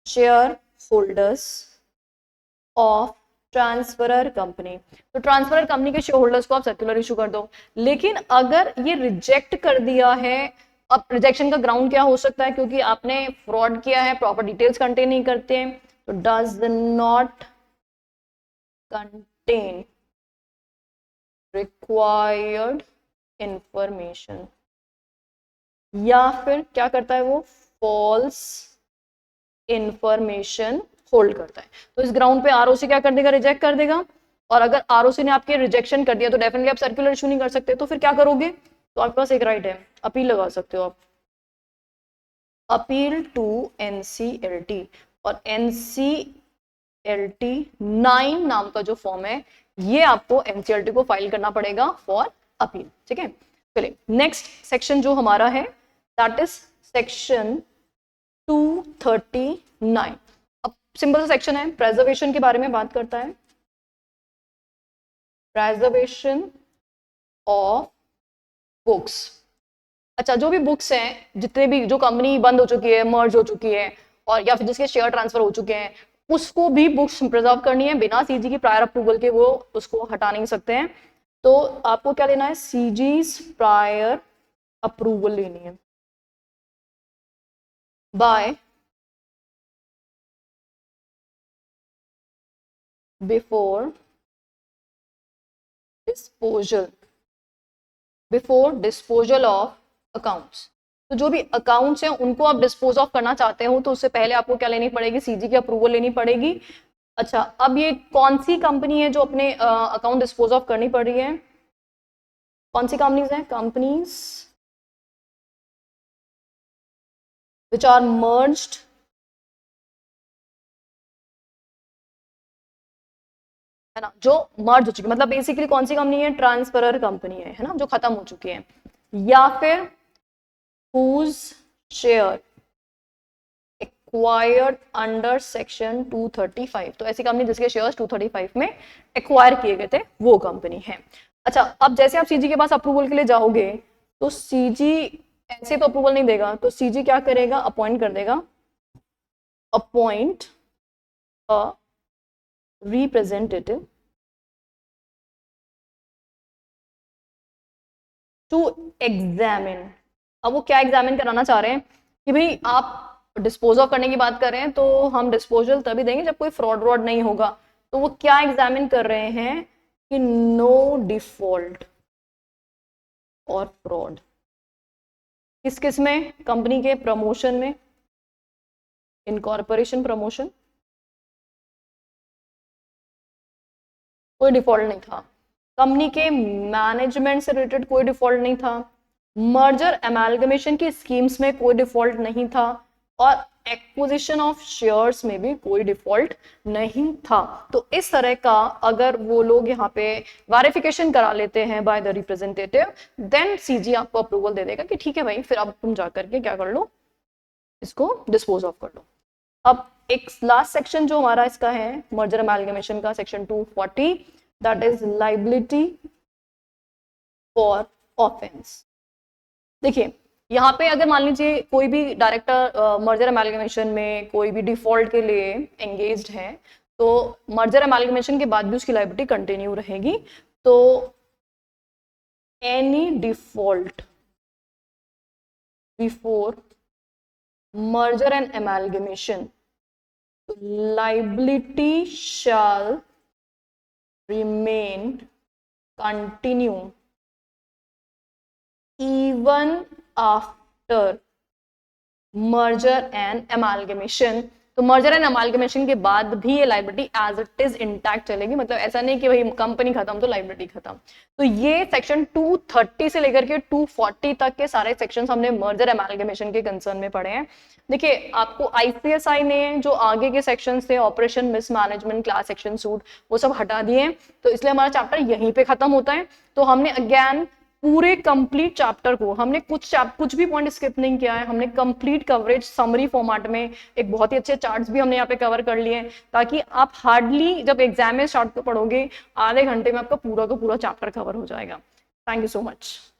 share holders of transferor company. तो ट्रांसफरर कंपनी के शेयर होल्डर्स को आप सर्कुलर इशू कर दो। लेकिन अगर ये रिजेक्ट कर दिया है, अब रिजेक्शन का ग्राउंड क्या हो सकता है, क्योंकि आपने फ्रॉड किया है, प्रॉपर डिटेल्स कंटेन नहीं करते हैं, तो does not contain required information, या फिर क्या करता है वो, फॉल्स इंफॉर्मेशन होल्ड करता है। तो इस ग्राउंड पे आरओसी क्या कर देगा, रिजेक्ट कर देगा। और अगर आरओसी ने आपके रिजेक्शन कर दिया तो डेफिनेटली आप सर्कुलर इशू नहीं कर सकते। तो फिर क्या करोगे, तो आपके पास एक राइट है, अपील लगा सकते हो आप, अपील टू एनसीएलटी। और एनसीएलटी 9 नाम का जो फॉर्म है, ये आपको एनसीईआरटी को फाइल करना पड़ेगा फॉर अपील, ठीक है। चलिए नेक्स्ट सेक्शन जो हमारा है दैट इज सेक्शन 239। अब सिंपल सा सेक्शन है, प्रेजर्वेशन के बारे में बात करता है, प्रेजर्वेशन ऑफ बुक्स। अच्छा, जो भी बुक्स हैं, जितने भी, जो कंपनी बंद हो चुकी है, मर्ज हो चुकी है, और या फिर जिसके शेयर ट्रांसफर हो चुके हैं, उसको भी बुक्स प्रिजर्व करनी है बिना सीजी की प्रायर अप्रूवल के, वो उसको हटा नहीं सकते हैं। तो आपको क्या लेना है, सीजी's प्रायर अप्रूवल लेनी है by before disposal of accounts. तो जो भी अकाउंट्स हैं उनको आप डिस्पोज ऑफ करना चाहते हो तो उससे पहले आपको क्या लेनी पड़ेगी, सीजी की अप्रूवल लेनी पड़ेगी। अच्छा, अब ये कौन सी कंपनी है जो अपने अकाउंट डिस्पोज ऑफ करनी पड़ रही है, कौन सी कंपनीज हैं, कंपनीज विच आर मर्ज्ड है ना, जो मर्ज हो चुकी, मतलब बेसिकली कौन सी कंपनी है, ट्रांसफरर कंपनी है ना, जो खत्म हो चुकी है, या फिर whose share acquired under section 235। तो ऐसी कंपनी जिसके शेयर्स 235 में एक्वायर किए गए थे वो कंपनी है। अच्छा, अब जैसे आप सीजी के पास अप्रूवल के लिए जाओगे तो सीजी ऐसे तो अप्रूवल नहीं देगा, तो सीजी क्या करेगा, अपॉइंट कर देगा, appoint a representative to examine. अब वो क्या एग्जामिन कराना चाह रहे हैं कि भाई आप डिस्पोज ऑफ करने की बात कर रहे हैं तो हम डिस्पोजल तभी देंगे जब कोई फ्रॉड व्रॉड नहीं होगा। तो वो क्या एग्जामिन कर रहे हैं कि नो डिफॉल्ट और फ्रॉड किस किस में, कंपनी के प्रमोशन में, इनकॉर्पोरेशन प्रमोशन कोई डिफॉल्ट नहीं था, कंपनी के मैनेजमेंट से रिलेटेड कोई डिफॉल्ट नहीं था, मर्जर एमालगमेशन की स्कीम्स में कोई डिफॉल्ट नहीं था, और एक्विजिशन ऑफ शेयर्स में भी कोई डिफॉल्ट नहीं था। तो इस तरह का अगर वो लोग यहाँ पे वेरिफिकेशन करा लेते हैं by the representative, then CG आपको अप्रूवल दे देगा कि ठीक है भाई, फिर अब तुम जाकर के क्या कर लो, इसको डिस्पोज ऑफ कर लो। अब एक लास्ट सेक्शन जो हमारा इसका है मर्जर एमालगमेशन का, section 240, that is liability for offence. देखिए यहाँ पे अगर मान लीजिए कोई भी डायरेक्टर मर्जर एमालगमेशन में कोई भी डिफॉल्ट के लिए एंगेज्ड है, तो मर्जर एमालगमेशन के बाद भी उसकी लायबिलिटी कंटिन्यू रहेगी। तो any default before merger and amalgamation, liability shall remain continue even after merger and amalgamation। तो मर्जर एंड अमालगमेशन के बाद भी ये liability as it is intact चलेगी, मतलब ऐसा नहीं कि भाई कंपनी खत्म तो लाइबिलिटी खत्म। तो ये सेक्शन 230 से लेकर के 240 तक के सारे सेक्शंस हमने मर्जर एमालगमेशन के कंसर्न में पढ़े हैं। देखिए आपको आईसीएसआई ने जो आगे के सेक्शंस थे, operation mismanagement, class action suit, वो सब हटा दिए, तो इसलिए हमारा चैप्टर यहीं पे खत्म होता है। तो हमने अगेन पूरे कंप्लीट चैप्टर को, हमने कुछ भी पॉइंट स्किप नहीं किया है, हमने कंप्लीट कवरेज समरी फॉर्मेट में, एक बहुत ही अच्छे चार्ट्स भी हमने यहाँ पे कवर कर लिए हैं, ताकि आप हार्डली जब एग्जाम में स्टार्ट पढ़ोगे आधे घंटे में आपका पूरा का पूरा चैप्टर कवर हो जाएगा। Thank you so much.